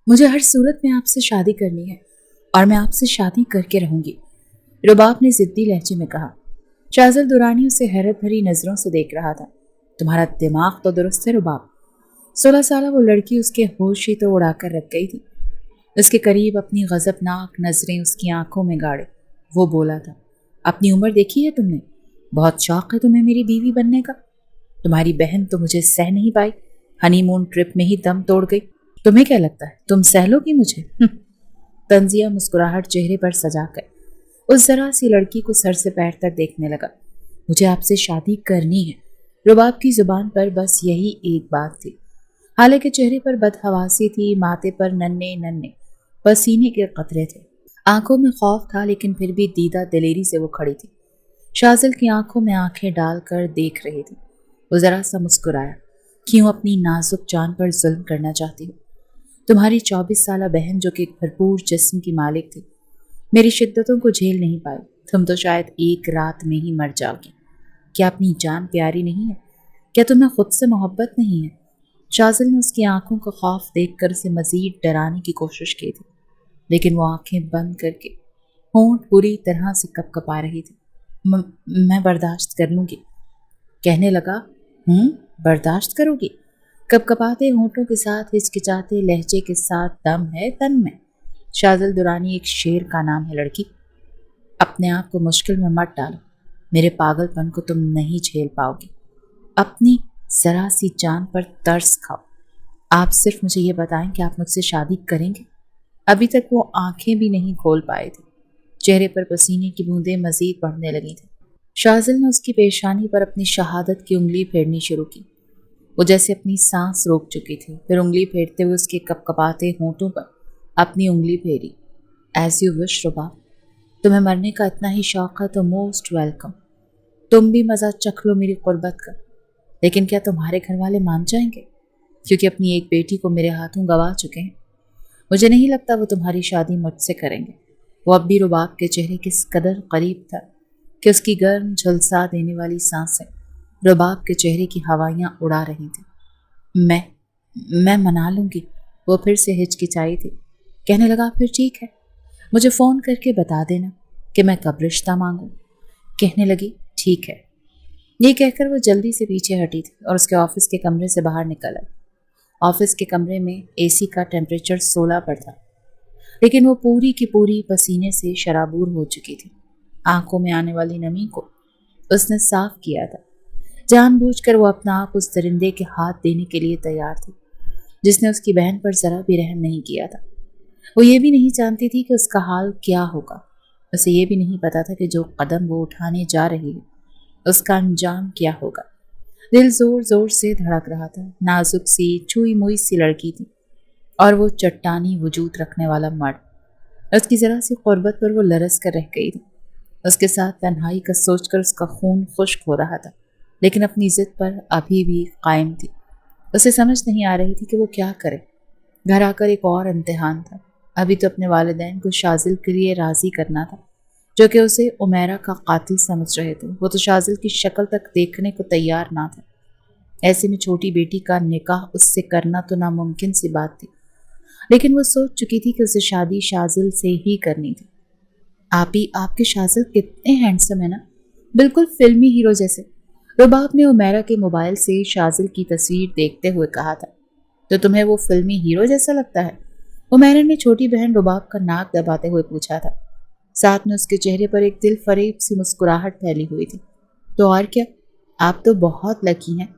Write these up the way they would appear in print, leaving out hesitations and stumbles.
मुझे हर सूरत में आपसे शादी करनी है और मैं आपसे शादी करके रहूंगी, रुबाब ने जिद्दी लहजे में कहा। शाज़िल दुरानी उसे हैरत भरी नजरों से देख रहा था। तुम्हारा दिमाग तो दुरुस्त है रुबाब। 16 साल वो लड़की उसके होश ही तो उड़ाकर रख गई थी। उसके करीब अपनी गजबनाक नजरें उसकी आंखों में गाड़े वो बोला था, अपनी उम्र देखी है तुमने? बहुत शौक है तुम्हें मेरी बीवी बनने का। तुम्हारी बहन तो मुझे सह नहीं पाई, हनीमून ट्रिप में ही दम तोड़ गई। तुम्हें क्या लगता है तुम सह लोगी मुझे? तंजिया मुस्कुराहट चेहरे पर सजाकर उस जरा सी लड़की को सर से पैर तक देखने लगा। मुझे आपसे शादी करनी है। रुबाब की जुबान पर बस यही एक बात थी। हालांकि चेहरे पर बदहवासी थी, माथे पर नन्हे नन्हे पसीने के कतरे थे, आंखों में खौफ था, लेकिन फिर भी दीदा दिलेरी से वो खड़ी थी। शाज़िल की आंखों में आंखें डालकर देख रही थी। वो जरा सा मुस्कुराया। क्यों अपनी नाजुक जान पर जुल्म करना चाहती हो? तुम्हारी 24 साला बहन जो कि एक भरपूर जिस्म की मालिक थी, मेरी शिद्दतों को झेल नहीं पाई। तुम तो शायद एक रात में ही मर जाओगी। क्या अपनी जान प्यारी नहीं है? क्या तुम्हें खुद से मोहब्बत नहीं है? शाज़िल ने उसकी आंखों का खौफ देखकर उसे मजीद डराने की कोशिश की थी, लेकिन वो आंखें बंद करके होंठ पूरी तरह से कपकपा रही थी। मैं बर्दाश्त कर लूंगी, कहने लगा। बर्दाश्त करोगी? कपकपाते होंठों के साथ हिचकिचाते लहजे के साथ दम है तन में। शाज़िल दुरानी एक शेर का नाम है लड़की। अपने आप को मुश्किल में मत डालो। मेरे पागलपन को तुम नहीं झेल पाओगी। अपनी जरा सी जान पर तरस खाओ। आप सिर्फ मुझे ये बताएं कि आप मुझसे शादी करेंगे। अभी तक वो आंखें भी नहीं खोल पाए थे। चेहरे पर पसीने की बूंदें मजीद बढ़ने लगी थी। शाज़िल ने उसकी पेशानी पर अपनी शहादत की उंगली फेरनी शुरू की। वो जैसे अपनी सांस रोक चुकी थी, फिर उंगली फेरते हुए उसके कपकपाते होंठों पर अपनी उंगली फेरी। एज यू विश रुबाब। तुम्हें मरने का इतना ही शौक है तो मोस्ट वेलकम। तुम भी मजा चख लो मेरी कुर्बत का। लेकिन क्या तुम्हारे घर वाले मान जाएंगे? क्योंकि अपनी एक बेटी को मेरे हाथों गंवा चुके हैं। मुझे नहीं लगता वो तुम्हारी शादी मुझसे करेंगे। वो अब भी रुबाब के चेहरे किस कदर करीब था कि उसकी गर्म झुलसा देने वाली सांसें रुबाब के चेहरे की हवाइयां उड़ा रही थी। मैं मना लूंगी। वो फिर से हिचकिचाई थी। कहने लगा, फिर ठीक है, मुझे फ़ोन करके बता देना कि मैं कब रिश्ता मांगूं। कहने लगी, ठीक है। ये कहकर वो जल्दी से पीछे हटी थी और उसके ऑफिस के कमरे से बाहर निकल आई। ऑफिस के कमरे में एसी का टेम्परेचर 16 पर था, लेकिन वो पूरी की पूरी पसीने से शराबूर हो चुकी थी। आंखों में आने वाली नमी को उसने साफ किया था। जानबूझकर वो अपना आप उस दरिंदे के हाथ देने के लिए तैयार थी जिसने उसकी बहन पर जरा भी रहम नहीं किया था। वो ये भी नहीं जानती थी कि उसका हाल क्या होगा। उसे ये भी नहीं पता था कि जो कदम वो उठाने जा रही है उसका अंजाम क्या होगा। दिल जोर जोर से धड़क रहा था। नाजुक सी छुई मुई सी लड़की थी और वो चट्टानी वजूद रखने वाला मर्द। उसकी जरा सी कुर्बत पर वो लरस कर रह गई थी। उसके साथ तन्हाई का सोचकर उसका खून खुश्क हो रहा था, लेकिन अपनी जिद पर अभी भी कायम थी। उसे समझ नहीं आ रही थी कि वो क्या करे। घर आकर एक और इम्तिहान था। अभी तो अपने वालिदैन को शाज़िल के लिए राज़ी करना था, जो कि उसे उमैरा का कातिल समझ रहे थे। वो तो शाज़िल की शक्ल तक देखने को तैयार ना था। ऐसे में छोटी बेटी का निकाह उससे करना तो नामुमकिन सी बात थी, लेकिन वो सोच चुकी थी कि उसे शादी शाज़िल से ही करनी थी। आपके शाज़िल कितने हैंडसम है ना, बिल्कुल फिल्मी हीरो जैसे। रुबाब ने उमैरा के मोबाइल से शाज़िल की तस्वीर देखते हुए कहा था। तो तुम्हें वो फिल्मी हीरो जैसा लगता है? उमैरा ने छोटी बहन रुबाब का नाक दबाते हुए पूछा था। साथ में उसके चेहरे पर एक दिल फरेब सी मुस्कुराहट फैली हुई थी। तो और क्या, आप तो बहुत लकी हैं।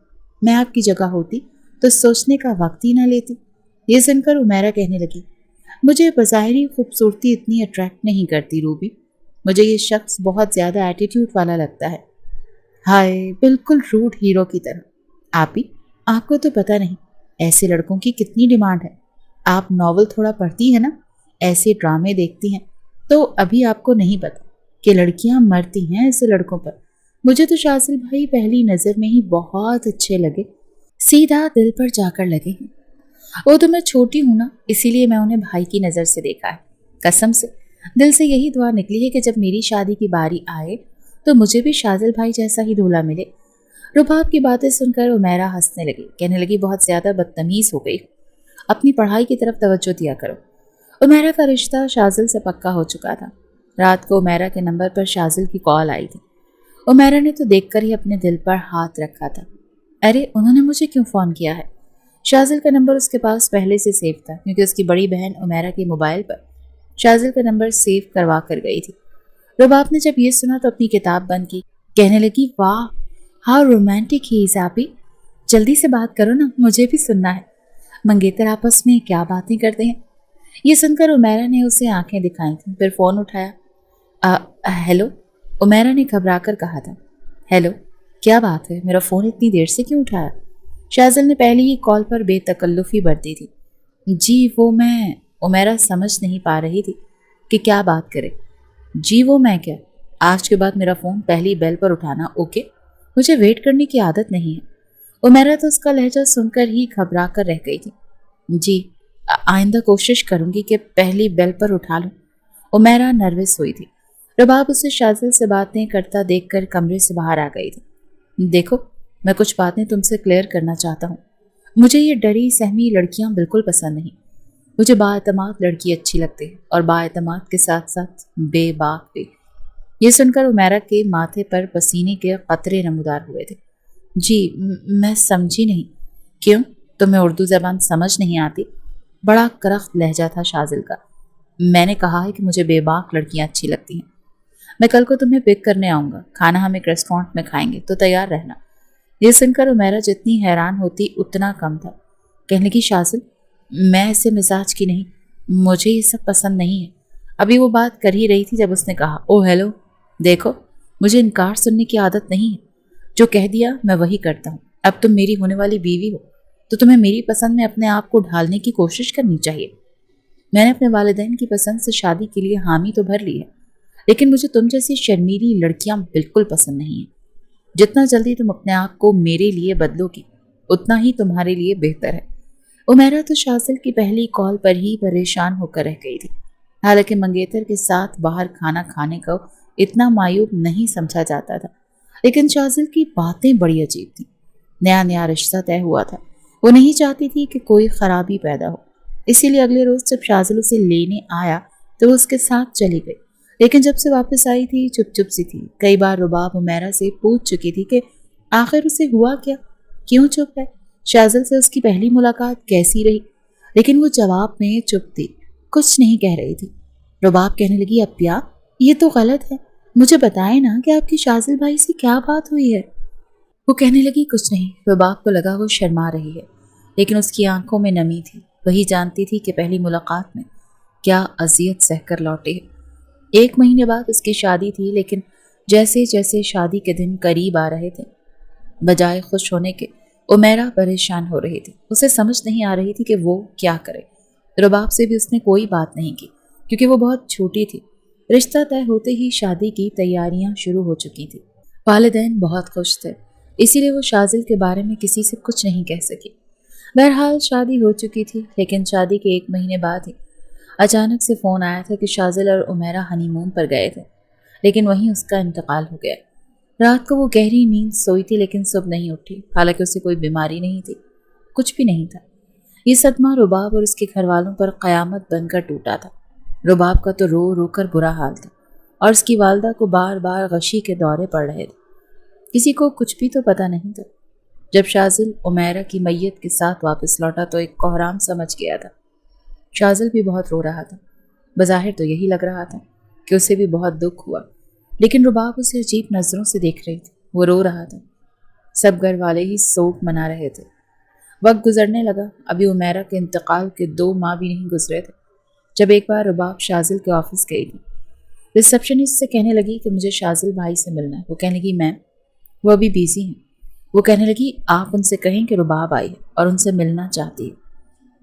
मैं आपकी जगह होती तो सोचने का वक्त ही ना लेती। ये सुनकर उमैरा कहने लगी, मुझे बज़ाहिरी खूबसूरती इतनी अट्रैक्ट नहीं करती रूबी। मुझे ये शख्स बहुत ज़्यादा एटीट्यूड वाला लगता है। हाय, बिल्कुल रूड हीरो की तरह। आपको तो पता नहीं ऐसे लड़कों की कितनी डिमांड है। आप नॉवल थोड़ा पढ़ती है ना, ऐसे ड्रामे देखती हैं, तो अभी आपको नहीं पता कि लड़कियां मरती हैं ऐसे लड़कों पर। मुझे तो शाज़िल भाई पहली नज़र में ही बहुत अच्छे लगे, सीधा दिल पर जाकर लगे हैं। वो तो मैं छोटी हूं ना, इसीलिए मैं उन्हें भाई की नज़र से देखा है। कसम से दिल से यही दुआ निकली है कि जब मेरी शादी की बारी आए तो मुझे भी शाज़िल भाई जैसा ही दूल्हा मिले। रुबाब की बातें सुनकर उमैरा हंसने लगी। कहने लगी, बहुत ज़्यादा बदतमीज़ हो गई। अपनी पढ़ाई की तरफ तवज्जो दिया करो। उमेरा का रिश्ता शाजिल से पक्का हो चुका था। रात को उमेरा के नंबर पर शाजिल की कॉल आई थी। उमेरा ने तो देखकर ही अपने दिल पर हाथ रखा था। अरे उन्होंने मुझे क्यों फ़ोन किया है? शाजिल का नंबर उसके पास पहले से सेव था, क्योंकि उसकी बड़ी बहन उमेरा के मोबाइल पर शाजिल का नंबर सेव करवा कर गई थी। रुबाब ने जब ये सुना तो अपनी किताब बंद की, कहने लगी, वाह हाउ रोमांटिक ही इज़ आपी, जल्दी से बात करो ना, मुझे भी सुनना है। मंगेतर आपस में क्या बातें करते हैं। ये सुनकर उमेरा ने उसे आंखें दिखाई थी, फिर फ़ोन उठाया। हेलो, उमेरा ने घबरा कर कहा था। हेलो, क्या बात है, मेरा फ़ोन इतनी देर से क्यों उठाया? शाजिल ने पहली ही कॉल पर बेतकल्लुफ़ी बरती थी। जी वो मैं, उमेरा समझ नहीं पा रही थी कि क्या बात करे। जी वो मैं क्या, आज के बाद मेरा फ़ोन पहली बेल पर उठाना, ओके? मुझे वेट करने की आदत नहीं है। उमेरा तो उसका लहजा सुनकर ही घबरा कर रह गई थी। जी, आइंदा कोशिश करूंगी कि पहली बेल पर उठा लूं। उमेरा नर्वस हुई थी। रबाब उसे शाजिल से बातें करता देखकर कमरे से बाहर आ गई थी। देखो, मैं कुछ बातें तुमसे क्लियर करना चाहता हूँ। मुझे ये डरी सहमी लड़कियां बिल्कुल पसंद नहीं। मुझे बाएतमाद लड़की अच्छी लगती है, और बाएतमाद के साथ साथ बेबाक भी। ये सुनकर उमेरा के माथे पर पसीने के कतरे नमूदार हुए थे। जी मैं समझी नहीं। क्यों, तुम्हें उर्दू ज़बान समझ नहीं आती? बड़ा करख्त लहजा था शाजिल का। मैंने कहा है कि मुझे बेबाक लड़कियां अच्छी लगती हैं। मैं कल को तुम्हें पिक करने आऊँगा, खाना हम एक रेस्टोरेंट में खाएंगे, तो तैयार रहना। ये सुनकर उमेरा जितनी हैरान होती उतना कम था। कहने लगी, शाजिल मैं ऐसे मिजाज की नहीं, मुझे ये सब पसंद नहीं है। अभी वो बात कर ही रही थी जब उसने कहा, ओ हेलो, देखो मुझे इनकार सुनने की आदत नहीं है। जो कह दिया मैं वही करता हूँ। अब तुम मेरी होने वाली बीवी हो, तो तुम्हें मेरी पसंद में अपने आप को ढालने की कोशिश करनी चाहिए। मैंने अपने वालिदैन की पसंद से शादी के लिए हामी तो भर ली है, लेकिन मुझे तुम जैसी शर्मीली लड़कियां बिल्कुल पसंद नहीं है। जितना जल्दी तुम अपने आप को मेरे लिए बदलोगी, उतना ही तुम्हारे लिए बेहतर है। उमेरा तो शाजिल की पहली कॉल पर ही परेशान होकर रह गई थी। हालांकि मंगेतर के साथ बाहर खाना खाने को इतना मायूब नहीं समझा जाता था, लेकिन शाजिल की बातें बड़ी अजीब थी। नया नया रिश्ता तय हुआ था, वो नहीं चाहती थी कि कोई खराबी पैदा हो। इसीलिए अगले रोज जब शाजिल उसे लेने आया तो वो उसके साथ चली गई, लेकिन जब से वापस आई थी चुप चुप सी थी। कई बार रुबाब उमेरा से पूछ चुकी थी कि आखिर उसे हुआ क्या, क्यों चुप है, शाजिल से उसकी पहली मुलाकात कैसी रही, लेकिन वो जवाब में चुप थी, कुछ नहीं कह रही थी। रुबाब कहने लगी, अप्पिया ये तो गलत है, मुझे बताए ना कि आपकी शाजिल भाई से क्या बात हुई है। वो कहने लगी, कुछ नहीं। रुबाब को लगा वो शर्मा रही है, लेकिन उसकी आंखों में नमी थी। वही जानती थी कि पहली मुलाकात में क्या अजियत सहकर लौटे है। 1 महीने बाद उसकी शादी थी, लेकिन जैसे जैसे शादी के दिन करीब आ रहे थे, बजाय खुश होने के उमेरा परेशान हो रही थी। उसे समझ नहीं आ रही थी कि वो क्या करे। रुबाब से भी उसने कोई बात नहीं की, क्योंकि वो बहुत छोटी थी। रिश्ता तय होते ही शादी की तैयारियां शुरू हो चुकी थी। वालिदैन बहुत खुश थे, इसीलिए वो शाजिल के बारे में किसी से कुछ नहीं कह सकी। बहरहाल शादी हो चुकी थी, लेकिन शादी के 1 महीने बाद ही अचानक से फ़ोन आया था कि शाजिल और उमेरा हनीमून पर गए थे, लेकिन वहीं उसका इंतकाल हो गया। रात को वो गहरी नींद सोई थी, लेकिन सुबह नहीं उठी। हालांकि उसे कोई बीमारी नहीं थी, कुछ भी नहीं था। ये सदमा रुबाब और उसके घर वालों पर क़यामत बनकर टूटा था। रुबाब का तो रो रो कर बुरा हाल था, और उसकी वालदा को बार बार गशी के दौरे पड़ रहे थे। किसी को कुछ भी तो पता नहीं था। जब शाजिल उमेरा की मैयत के साथ वापस लौटा तो एक कोहराम समझ गया था। शाजिल भी बहुत रो रहा था। बज़ाहिर तो यही लग रहा था कि उसे भी बहुत दुख हुआ, लेकिन रुबाब उसे अजीब नज़रों से देख रही थी। वो रो रहा था। सब घर वाले ही शोक मना रहे थे। वक्त गुजरने लगा। अभी उमेरा के इंतकाल के 2 माह भी नहीं गुजरे थे जब एक बार रुबाब शाजिल के ऑफिस गई थी। रिसेप्शनिस्ट से कहने लगी कि मुझे शाजिल भाई से मिलना है। वो कहने लगी, मैम वो अभी बिजी हैं। वो कहने लगी, आप उनसे कहें कि रुबाब आई है और उनसे मिलना चाहती है।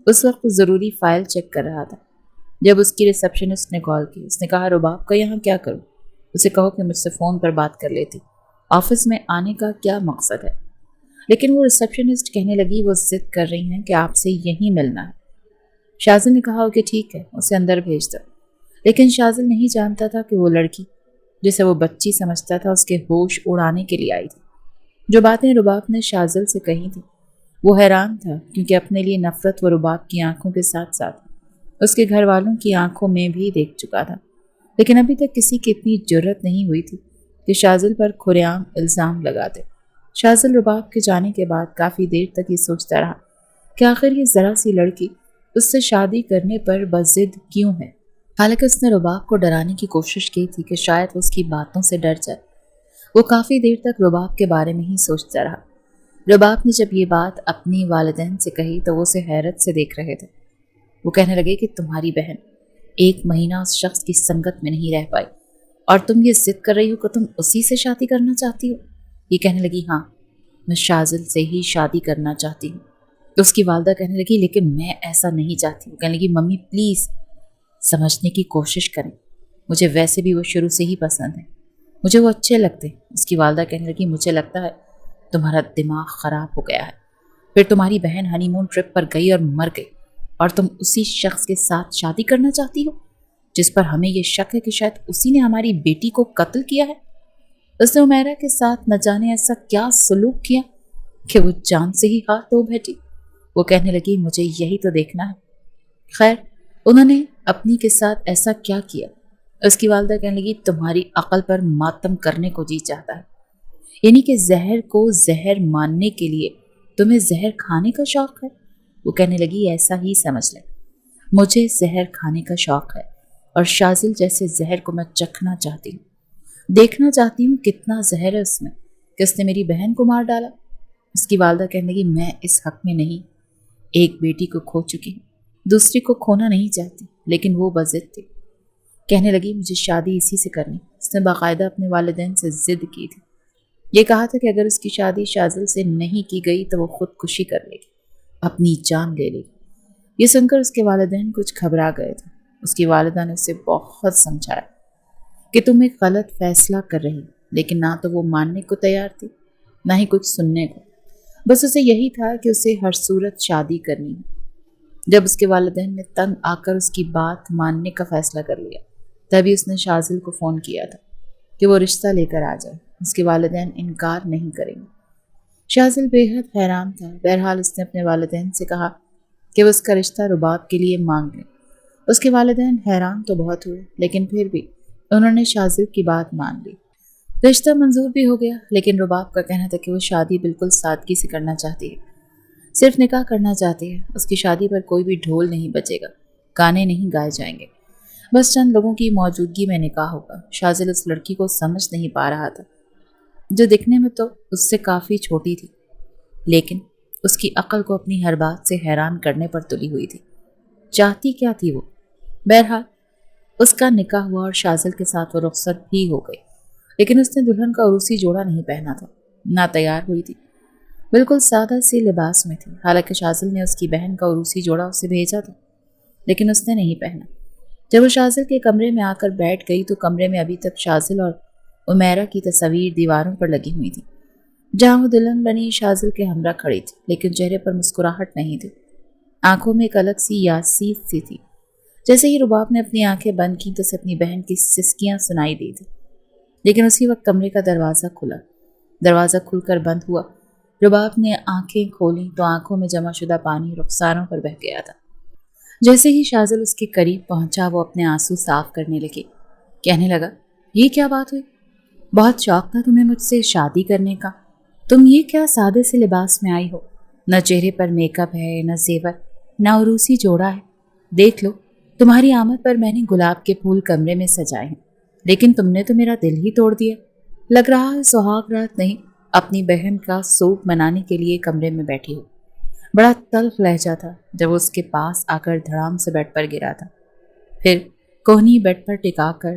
उस वक्त वो ज़रूरी फ़ाइल चेक कर रहा था जब उसकी रिसेप्शनिस्ट ने कॉल की। उसने कहा, रुबाब का यहाँ क्या करूँ? उसे कहो कि मुझसे फ़ोन पर बात कर लेती। ऑफिस में आने का क्या मकसद है? लेकिन वो रिसेप्शनिस्ट कहने लगी, वो जिद कर रही हैं कि आपसे यहीं मिलना है। शाजिल ने कहा कि ठीक है, उसे अंदर भेज दो। लेकिन शाजिल नहीं जानता था कि वो लड़की जिसे वो बच्ची समझता था उसके होश उड़ाने के लिए आई थी। जो बातें रुबाब ने शाजिल से कही थी وہ حیران تھا کیونکہ اپنے لیے نفرت و رباب کی آنکھوں کے ساتھ ساتھ اس کے گھر والوں کی آنکھوں میں بھی دیکھ چکا تھا، لیکن ابھی تک کسی کی اتنی جرت نہیں ہوئی تھی کہ شاذل پر کھریعام الزام لگا دے۔ شاذل رباب کے جانے کے بعد کافی دیر تک یہ سوچتا رہا کہ آخر یہ ذرا سی لڑکی اس سے شادی کرنے پر بضد کیوں ہے۔ حالانکہ اس نے رباب کو ڈرانے کی کوشش کی تھی کہ شاید وہ اس کی باتوں سے ڈر جائے۔ وہ کافی دیر تک رباب کے بارے میں ہی سوچتا رہا۔ رباب نے جب یہ بات اپنی والدین سے کہی تو وہ اسے حیرت سے دیکھ رہے تھے۔ وہ کہنے لگے کہ تمہاری بہن 1 مہینہ اس شخص کی سنگت میں نہیں رہ پائی اور تم یہ ضد کر رہی ہو کہ تم اسی سے شادی کرنا چاہتی ہو۔ یہ کہنے لگی ہاں، میں شاذل سے ہی شادی کرنا چاہتی ہوں۔ تو اس کی والدہ کہنے لگی لیکن میں ایسا نہیں چاہتی ہوں۔ کہنے لگی ممی پلیز سمجھنے کی کوشش کریں، مجھے ویسے بھی وہ شروع سے ہی پسند ہے، مجھے وہ اچھے لگتے ہیں۔ اس کی والدہ کہنے لگی مجھے لگتا ہے تمہارا دماغ خراب ہو گیا ہے، پھر تمہاری بہن ہنی مون ٹرپ پر گئی اور مر گئی اور تم اسی شخص کے ساتھ شادی کرنا چاہتی ہو جس پر ہمیں یہ شک ہے کہ شاید اسی نے ہماری بیٹی کو قتل کیا ہے۔ اس نے عمیرہ کے ساتھ نہ جانے ایسا کیا سلوک کیا کہ وہ جان سے ہی ہاتھ دھو بیٹھی۔ وہ کہنے لگی مجھے یہی تو دیکھنا ہے۔ خیر انہوں نے اپنی کے ساتھ ایسا کیا کیا؟ اس کی والدہ کہنے لگی تمہاری عقل پر ماتم کرنے کو جی چاہتا ہے، یعنی کہ زہر کو زہر ماننے کے لیے تمہیں زہر کھانے کا شوق ہے۔ وہ کہنے لگی ایسا ہی سمجھ لیں، مجھے زہر کھانے کا شوق ہے اور شاذل جیسے زہر کو میں چکھنا چاہتی ہوں، دیکھنا چاہتی ہوں کتنا زہر ہے اس میں، کہ اس نے میری بہن کو مار ڈالا۔ اس کی والدہ کہنے لگی میں اس حق میں نہیں، ایک بیٹی کو کھو چکی ہوں، دوسری کو کھونا نہیں چاہتی، لیکن وہ بضد تھی۔ کہنے لگی مجھے شادی اسی سے کرنی۔ اس نے باقاعدہ اپنے والدین سے ضد کی تھی، یہ کہا تھا کہ اگر اس کی شادی شاذل سے نہیں کی گئی تو وہ خودکشی کر لے گی، اپنی جان لے لے گی۔ یہ سن کر اس کے والدین کچھ گھبرا گئے تھے۔ اس کی والدہ نے اسے بہت سمجھایا کہ تم ایک غلط فیصلہ کر رہی، لیکن نہ تو وہ ماننے کو تیار تھی نہ ہی کچھ سننے کو، بس اسے یہی تھا کہ اسے ہر صورت شادی کرنی ہے۔ جب اس کے والدین نے تنگ آ کر اس کی بات ماننے کا فیصلہ کر لیا تبھی اس نے شاذل کو فون کیا تھا کہ وہ رشتہ لے کر آ جائے، اس کے والدین انکار نہیں کریں گے۔ شاذل بے حد حیران تھا۔ بہرحال اس نے اپنے والدین سے کہا کہ وہ اس کا رشتہ رباب کے لیے مانگ لیں۔ اس کے والدین حیران تو بہت ہوئے، لیکن پھر بھی انہوں نے شاذل کی بات مان لی۔ رشتہ منظور بھی ہو گیا، لیکن رباب کا کہنا تھا کہ وہ شادی بالکل سادگی سے کرنا چاہتی ہے، صرف نکاح کرنا چاہتی ہے۔ اس کی شادی پر کوئی بھی ڈھول نہیں بجے گا، گانے نہیں گائے جائیں گے، بس چند لوگوں کی موجودگی میں نکاح ہوگا۔ شاذل اس لڑکی کو سمجھ نہیں پا رہا تھا، جو دکھنے میں تو اس سے کافی چھوٹی تھی، لیکن اس کی عقل کو اپنی ہر بات سے حیران کرنے پر تلی ہوئی تھی۔ چاہتی کیا تھی وہ؟ بہرحال اس کا نکاح ہوا اور شاذل کے ساتھ وہ رخصت بھی ہو گئی، لیکن اس نے دلہن کا عروسی جوڑا نہیں پہنا تھا، نہ تیار ہوئی تھی، بالکل سادہ سی لباس میں تھی۔ حالانکہ شاذل نے اس کی بہن کا عروسی جوڑا اسے بھیجا تھا، لیکن اس نے نہیں پہنا۔ جب وہ شاذل کے کمرے میں آ کر بیٹھ گئی تو کمرے میں ابھی تک شاذل اور عمیرہ کی تصاویر دیواروں پر لگی ہوئی تھی۔ جہاں وہ دلہن بنی شاذل کے ہمراہ کھڑی تھی، لیکن چہرے پر مسکراہٹ نہیں تھی، آنکھوں میں ایک الگ سی یاسیت سی تھی۔ جیسے ہی رباب نے اپنی آنکھیں بند کی تو اسے اپنی بہن کی سسکیاں سنائی دی تھی، لیکن اسی وقت کمرے کا دروازہ کھلا۔ دروازہ کھل کر بند ہوا۔ رباب نے آنکھیں کھولیں تو آنکھوں میں جمع شدہ پانی رخساروں پر بہہ گیا تھا۔ جیسے ہی شاذل اس کے قریب پہنچا وہ اپنے آنسو صاف کرنے لگی۔ کہنے لگا یہ کیا بات ہوئی؟ بہت شوق تھا تمہیں مجھ سے شادی کرنے کا، تم یہ کیا سادے سے لباس میں آئی ہو؟ نہ چہرے پر میک اپ ہے، نہ زیور، نہ عروسی جوڑا ہے۔ دیکھ لو تمہاری آمد پر میں نے گلاب کے پھول کمرے میں سجائے ہیں، لیکن تم نے تو میرا دل ہی توڑ دیا۔ لگ رہا ہے سہاگ رات نہیں، اپنی بہن کا سوگ منانے کے لیے کمرے میں بیٹھی ہو۔ بڑا تلخ لہجہ تھا جب وہ اس کے پاس آ کر دھڑام سے بیڈ پر گرا تھا، پھر کوہنی بیڈ پر ٹکا کر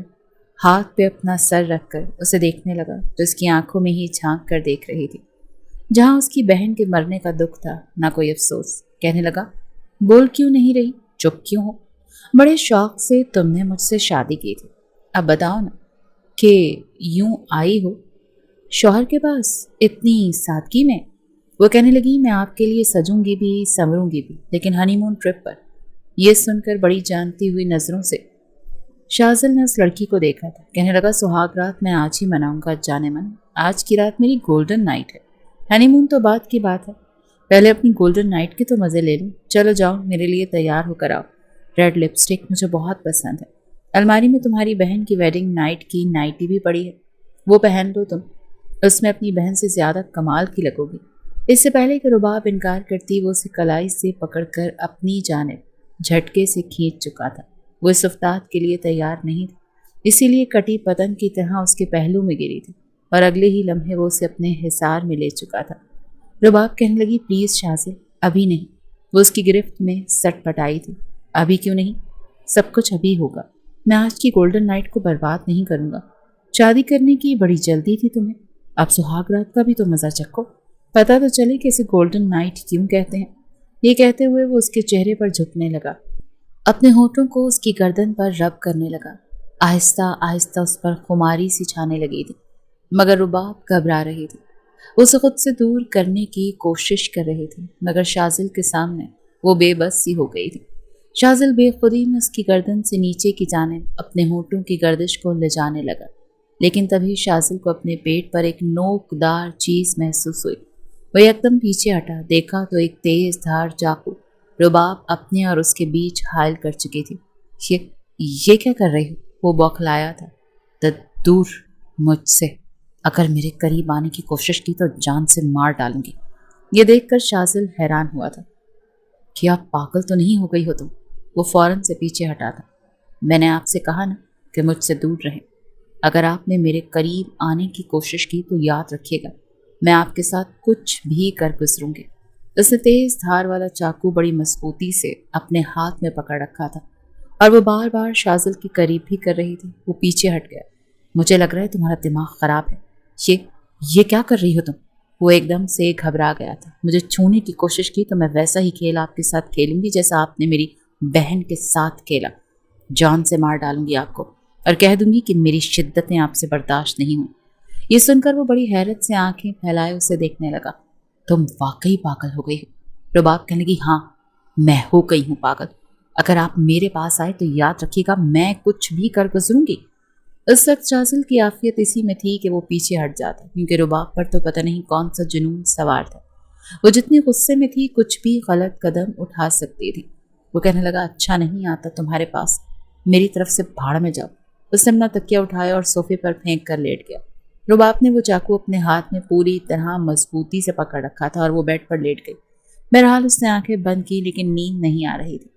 ہاتھ پہ اپنا سر رکھ کر اسے دیکھنے لگا تو اس کی آنکھوں میں ہی جھانک کر دیکھ رہی تھی۔ جہاں اس کی بہن کے مرنے کا دکھ تھا نہ کوئی افسوس۔ کہنے لگا بول کیوں نہیں رہی، چپ کیوں ہو؟ بڑے شوق سے تم نے مجھ سے شادی کی تھی، اب بتاؤ نا کہ یوں آئی ہو شوہر کے پاس اتنی سادگی میں؟ وہ کہنے لگی میں آپ کے لیے سجوں گی بھی سنوروں گی بھی، لیکن ہنی مون ٹرپ پر۔ یہ سن کر بڑی جانتی ہوئی نظروں سے شاذل نے اس لڑکی کو دیکھا تھا۔ کہنے لگا سہاگ رات میں آج ہی مناؤں گا جانے من، آج کی رات میری گولڈن نائٹ ہے، ہنی مون تو بات کی بات ہے، पहले अपनी गोल्डन नाइट के तो मज़े ले लूँ। चलो जाओ, मेरे लिए तैयार होकर आओ। रेड लिपस्टिक मुझे बहुत पसंद है। अलमारी में तुम्हारी बहन की वेडिंग नाइट की नाइटी भी पड़ी है, वो पहन लो तुम। उसमें अपनी बहन से ज़्यादा कमाल की लगोगी। इससे पहले कि रुबाब इनकार करती, वो उसे कलाई से पकड़कर अपनी जानिब झटके से खींच चुका था। वो इस उफ्ताद के लिए तैयार नहीं थी, इसीलिए कटी पतंग की तरह उसके पहलू में गिरी थी और अगले ही लम्हे वो उसे अपने हिसार में ले चुका था। रुबाब कहने लगी, प्लीज़ शाज़िल, अभी नहीं। वो उसकी गिरफ्त में सटपटाई थी। अभी क्यों नहीं? सब कुछ अभी होगा। मैं आज की गोल्डन नाइट को बर्बाद नहीं करूँगा। शादी करने की बड़ी जल्दी थी तुम्हें, अब सुहाग रात का भी तो मज़ा चखो। पता तो चले कि इसे गोल्डन नाइट क्यों कहते हैं। ये कहते हुए वो उसके चेहरे पर झुकने लगा, अपने होठों को उसकी गर्दन पर रब करने लगा। आहिस्ता आहिस्ता उस पर खुमारी सी छाने लगी थी, मगर रुबाब घबरा रही थी। उसे खुद से दूर करने की कोशिश कर रही थी, मगर शाज़िल के सामने वो बेबस सी हो गई थी। शाज़िल बेखुदी में उसकी गर्दन से नीचे की जानिब अपने होठों की गर्दिश को ले जाने लगा, लेकिन तभी शाज़िल को अपने पेट पर एक नोकदार चीज़ महसूस हुई। वह एकदम पीछे हटा, देखा तो एक तेज धार चाकू रुबाब अपने और उसके बीच घायल कर चुकी थी। ये क्या कर रही हो? वो बौखलाया था। दूर मुझसे, अगर मेरे करीब आने की कोशिश की तो जान से मार डालूंगी। ये देखकर शाज़िल हैरान हुआ था कि आप पागल तो नहीं हो गई हो तुम? वो फौरन से पीछे हटा था। मैंने आपसे कहा ना कि मुझसे दूर रहें। अगर आपने मेरे करीब आने की कोशिश की तो याद रखिएगा, मैं आपके साथ कुछ भी कर गुजरूंगी। उसने तेज धार वाला चाकू बड़ी मजबूती से अपने हाथ में पकड़ रखा था और वो बार बार शाज़िल के करीब भी कर रही थी। वो पीछे हट गया। मुझे लग रहा है तुम्हारा दिमाग खराब है। ये क्या कर रही हो तुम? वो एकदम से घबरा गया था। मुझे छूने की कोशिश की तो मैं वैसा ही खेल आपके साथ खेलूंगी जैसा आपने मेरी बहन के साथ खेला। जान से मार डालूंगी आपको और कह दूंगी कि मेरी शिद्दतें आपसे बर्दाश्त नहीं हुई। ये सुनकर वो बड़ी हैरत से आंखें फैलाए उसे देखने लगा। तुम वाकई पागल हो गई हो। रुबाब कहने लगी, हाँ, मैं हो गई हूँ पागल। अगर आप मेरे पास आए तो याद रखिएगा, मैं कुछ भी कर गुजरूंगी। उस वक्त शाज़िल की आफियत इसी में थी कि वो पीछे हट जाता, क्योंकि रुबाब पर तो पता नहीं कौन सा जुनून सवार था। वो जितनी गुस्से में थी, कुछ भी गलत कदम उठा सकती थी। वो कहने लगा, अच्छा नहीं आता तुम्हारे पास, मेरी तरफ से भाड़ में जाओ। उसने अपना तकिया उठाया और सोफे पर फेंक कर लेट गया। रुबाब ने वो चाकू अपने हाथ में पूरी तरह मजबूती से पकड़ रखा था और वो बेड पर लेट गई। बहरहाल उसने आंखें बंद की, लेकिन नींद नहीं आ रही थी।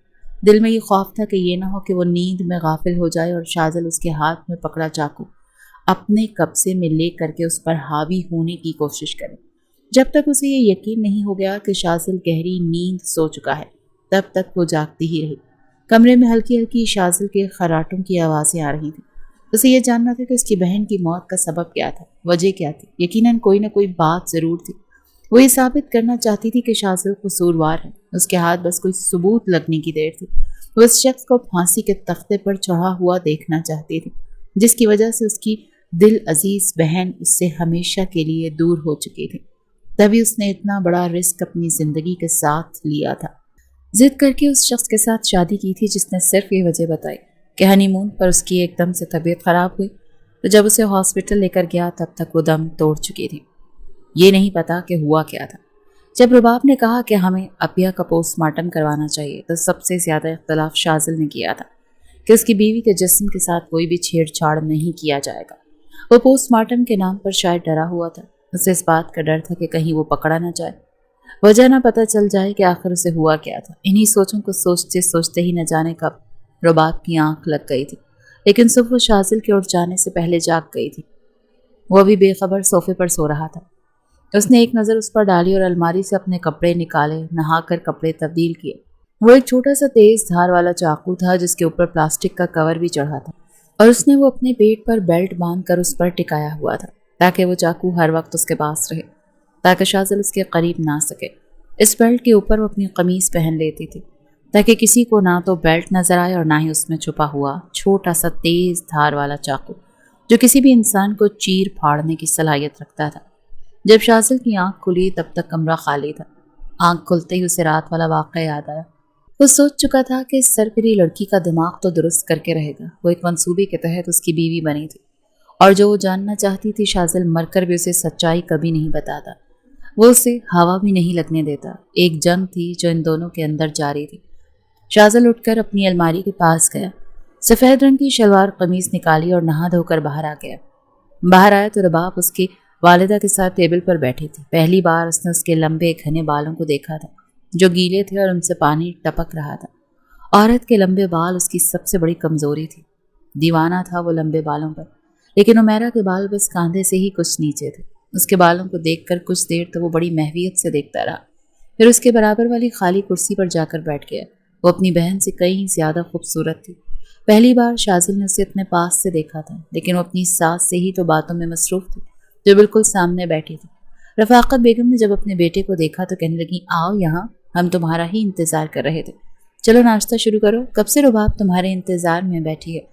दिल में ये खौफ था कि ये ना हो कि वो नींद में गाफिल हो जाए और शाज़िल उसके हाथ में पकड़ा चाकू अपने कब्जे में ले करके उस पर हावी होने की कोशिश करे। जब तक उसे ये यकीन नहीं हो गया कि शाज़िल गहरी नींद सो चुका है, तब तक वो जागती ही रही। कमरे में हल्की हल्की शाज़िल के खर्राटों की आवाज़ें आ रही थीं। उसे ये जानना था कि उसकी बहन की मौत का सबब क्या था, वजह क्या थी। यकीनन कोई ना कोई बात ज़रूर थी। वो ये साबित करना चाहती थी कि शाज़िल कसूरवार है। उसके हाथ बस कोई सबूत लगने की देर थी। वो उस शख्स को फांसी के तख्ते पर चढ़ा हुआ देखना चाहती थी, जिसकी वजह से उसकी दिल अजीज बहन उससे हमेशा के लिए दूर हो चुकी थी। तभी उसने इतना बड़ा रिस्क अपनी ज़िंदगी के साथ लिया था। जिद करके उस शख्स के साथ शादी की थी जिसने सिर्फ ये वजह बताई कि हनीमून पर उसकी एकदम से तबीयत ख़राब हुई, तो जब उसे हॉस्पिटल लेकर गया तब तक वो दम तोड़ चुकी थी। ये नहीं पता कि हुआ क्या था। जब रुबाब ने कहा कि हमें अपिया का पोस्टमार्टम करवाना चाहिए, तो सबसे ज़्यादा इख्तलाफ शाज़िल ने किया था कि उसकी बीवी के जिस्म के साथ कोई भी छेड़छाड़ नहीं किया जाएगा। वो पोस्टमार्टम के नाम पर शायद डरा हुआ था। उसे इस बात का डर था कि कहीं वो पकड़ा ना जाए, वजह ना पता चल जाए कि आखिर उसे हुआ क्या था। इन्हीं सोचों को सोचते सोचते ही न जाने कब रुबाब की आंख लग गई थी, लेकिन सुबह वो शाज़िल के उठ जाने से पहले जाग गई थी। वो अभी बेखबर सोफे पर सो रहा था। उसने एक नज़र उस पर डाली और अलमारी से अपने कपड़े निकाले, नहाकर कपड़े तब्दील किए। वो एक छोटा सा तेज धार वाला चाकू था जिसके ऊपर प्लास्टिक का कवर भी चढ़ा था, और उसने वो अपने पेट पर बेल्ट बांध कर उस पर टिकाया हुआ था ताकि वो चाकू हर वक्त उसके पास रहे, ताकि शाज़िल उसके करीब ना सके। इस बेल्ट के ऊपर वो अपनी कमीज़ पहन लेती थी ताकि किसी को ना तो बेल्ट नजर आए और ना ही उसमें छुपा हुआ छोटा सा तेज धार वाला चाकू जो किसी भी इंसान को चीर फाड़ने की सलाहियत रखता था। जब शाज़िल की आंख खुली तब तक कमरा खाली था। आंख खुलते ही उसे रात वाला वाक़या याद आया। वो सोच चुका था कि इस सरपरी लड़की का दिमाग तो दुरुस्त करके रहेगा। वो एक मंसूबे के तहत उसकी बीवी बनी थी, और जो वो जानना चाहती थी शाज़िल मरकर भी उसे सच्चाई कभी नहीं बताता। وہ اسے ہوا بھی نہیں لگنے دیتا۔ ایک جنگ تھی جو ان دونوں کے اندر جاری تھی۔ شاذل اٹھ کر اپنی الماری کے پاس گیا، سفید رنگ کی شلوار قمیض نکالی اور نہا دھو کر باہر آ گیا۔ باہر آیا تو رباب اس کی والدہ کے ساتھ ٹیبل پر بیٹھی تھی۔ پہلی بار اس نے اس کے لمبے گھنے بالوں کو دیکھا تھا جو گیلے تھے اور ان سے پانی ٹپک رہا تھا۔ عورت کے لمبے بال اس کی سب سے بڑی کمزوری تھی۔ دیوانہ تھا وہ لمبے بالوں پر، لیکن عمیرہ کے بال بس کاندھے سے ہی کچھ نیچے تھے۔ اس کے بالوں کو دیکھ کر کچھ دیر تو وہ بڑی محویت سے دیکھتا رہا، پھر اس کے برابر والی خالی کرسی پر جا کر بیٹھ گیا۔ وہ اپنی بہن سے کہیں زیادہ خوبصورت تھی۔ پہلی بار شاذل نے اسے اپنے پاس سے دیکھا تھا، لیکن وہ اپنی ساس سے ہی تو باتوں میں مصروف تھی جو بالکل سامنے بیٹھی تھی۔ رفاقت بیگم نے جب اپنے بیٹے کو دیکھا تو کہنے لگی، آؤ یہاں، ہم تمہارا ہی انتظار کر رہے تھے، چلو ناشتہ شروع کرو، کب سے رباب تمہارے انتظار میں بیٹھی ہے۔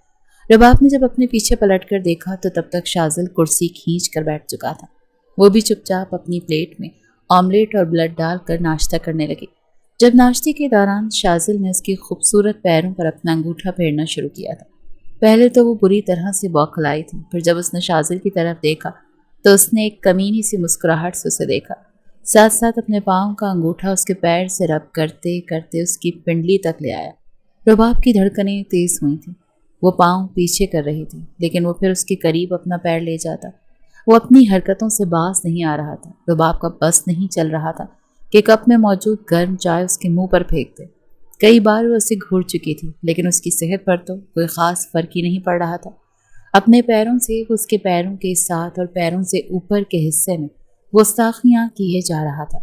رباب نے جب اپنے پیچھے پلٹ کر دیکھا تو تب تک شاذل کرسی کھینچ کر بیٹھ چکا تھا۔ وہ بھی چپ چاپ اپنی پلیٹ میں آملیٹ اور بلڈ ڈال کر ناشتہ کرنے لگی۔ جب ناشتے کے دوران شاذل نے اس کی خوبصورت پیروں پر اپنا انگوٹھا پھیرنا شروع کیا تھا۔ پہلے تو وہ بری طرح سے بوکھلائی تھی، پھر جب اس نے شاذل کی طرف دیکھا تو اس نے ایک کمینی سی مسکراہٹ سے اسے دیکھا، ساتھ ساتھ اپنے پاؤں کا انگوٹھا اس کے پیر سے رب کرتے کرتے اس کی پنڈلی تک لے آیا۔ رباب کی دھڑکنیں تیز ہوئی تھیں، وہ پاؤں پیچھے کر رہی تھی، لیکن وہ پھر اس کے قریب اپنا پیر لے جاتا۔ وہ اپنی حرکتوں سے باز نہیں آ رہا تھا۔ رباب کا بس نہیں چل رہا تھا کہ کپ میں موجود گرم چائے اس کے منہ پر پھینک دے۔ کئی بار وہ اسے گھور چکی تھی، لیکن اس کی صحت پر تو کوئی خاص فرق ہی نہیں پڑ رہا تھا۔ اپنے پیروں سے اس کے پیروں کے ساتھ اور پیروں سے اوپر کے حصے میں گستاخیاں کیے جا رہا تھا۔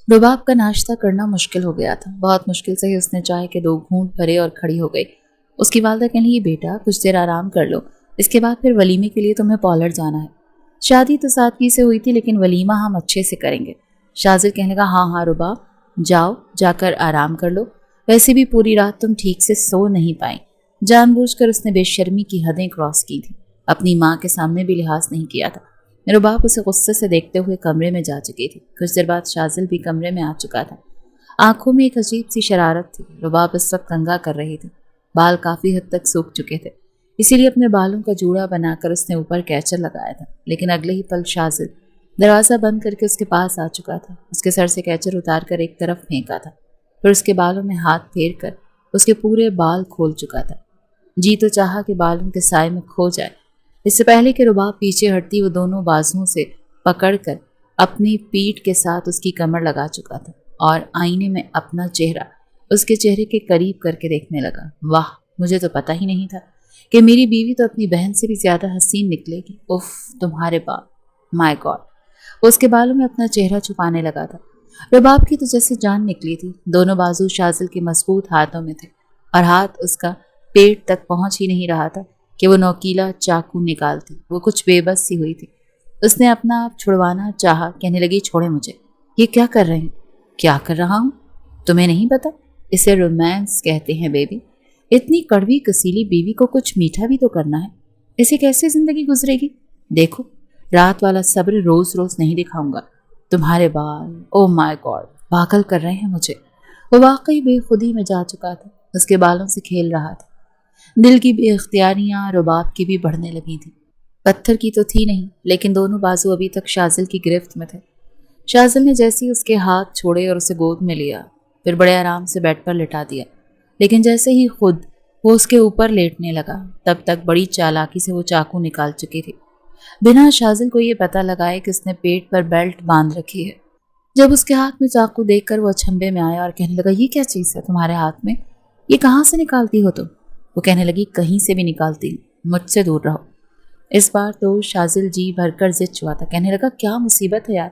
رباب کا ناشتہ کرنا مشکل ہو گیا تھا۔ بہت مشکل سے ہی اس نے چائے کے 2 گھونٹ بھرے اور کھڑی ہو گئی۔ اس کی والدہ کہنے لگی، بیٹا کچھ دیر آرام کر لو، اس کے بعد پھر ولیمے کے لیے تمہیں پالر جانا ہے۔ شادی تو سادگی سے ہوئی تھی، لیکن ولیمہ ہم اچھے سے کریں گے۔ شاذل کہنے لگا، ہاں ہاں رباب، جاؤ جا کر آرام کر لو، ویسے بھی پوری رات تم ٹھیک سے سو نہیں پائیں۔ جان بوجھ کر اس نے بے شرمی کی حدیں کراس کی تھی، اپنی ماں کے سامنے بھی لحاظ نہیں کیا تھا۔ رباب اسے غصے سے دیکھتے ہوئے کمرے میں جا چکی تھی۔ کچھ دیر بعد شاذل بھی کمرے میں آ چکا تھا۔ آنکھوں میں ایک عجیب سی شرارت تھی۔ رباب اس وقت کنگا کر رہی تھی، بال کافی حد تک سوکھ چکے تھے، اسی لیے اپنے بالوں کا جوڑا بنا کر اس نے اوپر کیچر لگایا تھا، لیکن اگلے ہی پل شاذل دروازہ بند کر کے اس کے پاس آ چکا تھا۔ اس کے سر سے کیچر اتار کر ایک طرف پھینکا تھا، پھر اس کے بالوں میں ہاتھ پھیر کر اس کے پورے بال کھول چکا تھا۔ جی تو چاہا کہ بالوں کے سائے میں کھو جائے۔ اس سے پہلے کہ رباب پیچھے ہٹتی، وہ دونوں بازوؤں سے پکڑ کر اپنی پیٹھ کے ساتھ اس کی کمر لگا چکا تھا اور آئینے میں اپنا چہرہ اس کے چہرے کے قریب کر کے دیکھنے لگا۔ واہ، مجھے تو پتہ ہی نہیں تھا کہ میری بیوی تو اپنی بہن سے بھی زیادہ حسین نکلے گی۔ اف، تمہارے بال، مائی گاڈ۔ وہ اس کے بالوں میں اپنا چہرہ چھپانے لگا تھا۔ رباب کی تو جیسے جان نکلی تھی۔ دونوں بازو شاذل کے مضبوط ہاتھوں میں تھے اور ہاتھ اس کا پیٹ تک پہنچ ہی نہیں رہا تھا کہ وہ نوکیلا چاقو نکالتی۔ وہ کچھ بے بس سی ہوئی تھی۔ اس نے اپنا آپ چھڑوانا چاہا، کہنے لگی، چھوڑے مجھے، یہ کیا کر رہے ہیں؟ کیا کر رہا ہوں؟ تمہیں نہیں پتا؟ اسے رومانس کہتے ہیں بیبی۔ اتنی کڑوی کسیلی بیوی کو کچھ میٹھا بھی تو کرنا ہے، اسے کیسے زندگی گزرے گی؟ دیکھو، رات والا صبر روز روز نہیں دکھاؤں گا۔ تمہارے بال، او مائی گاڈ، پاگل کر رہے ہیں مجھے۔ وہ واقعی بے خودی میں جا چکا تھا، اس کے بالوں سے کھیل رہا تھا۔ دل کی بے اختیاریاں رباب کی بھی بڑھنے لگی تھی۔ پتھر کی تو تھی نہیں، لیکن دونوں بازو ابھی تک شاذل کی گرفت میں تھے۔ شاذل نے جیسے ہی اس کے ہاتھ چھوڑے اور اسے گود میں لیا، پھر بڑے آرام سے بیڈ پر لٹا دیا، لیکن جیسے ہی خود وہ اس کے اوپر لیٹنے لگا، تب تک بڑی چالاکی سے وہ چاقو نکال چکی تھی، بنا شاذل کو یہ پتہ لگائے کہ اس نے پیٹ پر بیلٹ باندھ رکھی ہے۔ جب اس کے ہاتھ میں چاقو دیکھ کر وہ اچھمبے میں آیا اور کہنے لگا، یہ کیا چیز ہے تمہارے ہاتھ میں؟ یہ کہاں سے نکالتی ہو تم؟ وہ کہنے لگی، کہیں سے بھی نکالتی ہوں، مجھ سے دور رہو۔ اس بار تو شاذل جی بھر کر ضد چوا تھا، کہنے لگا، کیا مصیبت ہے یار،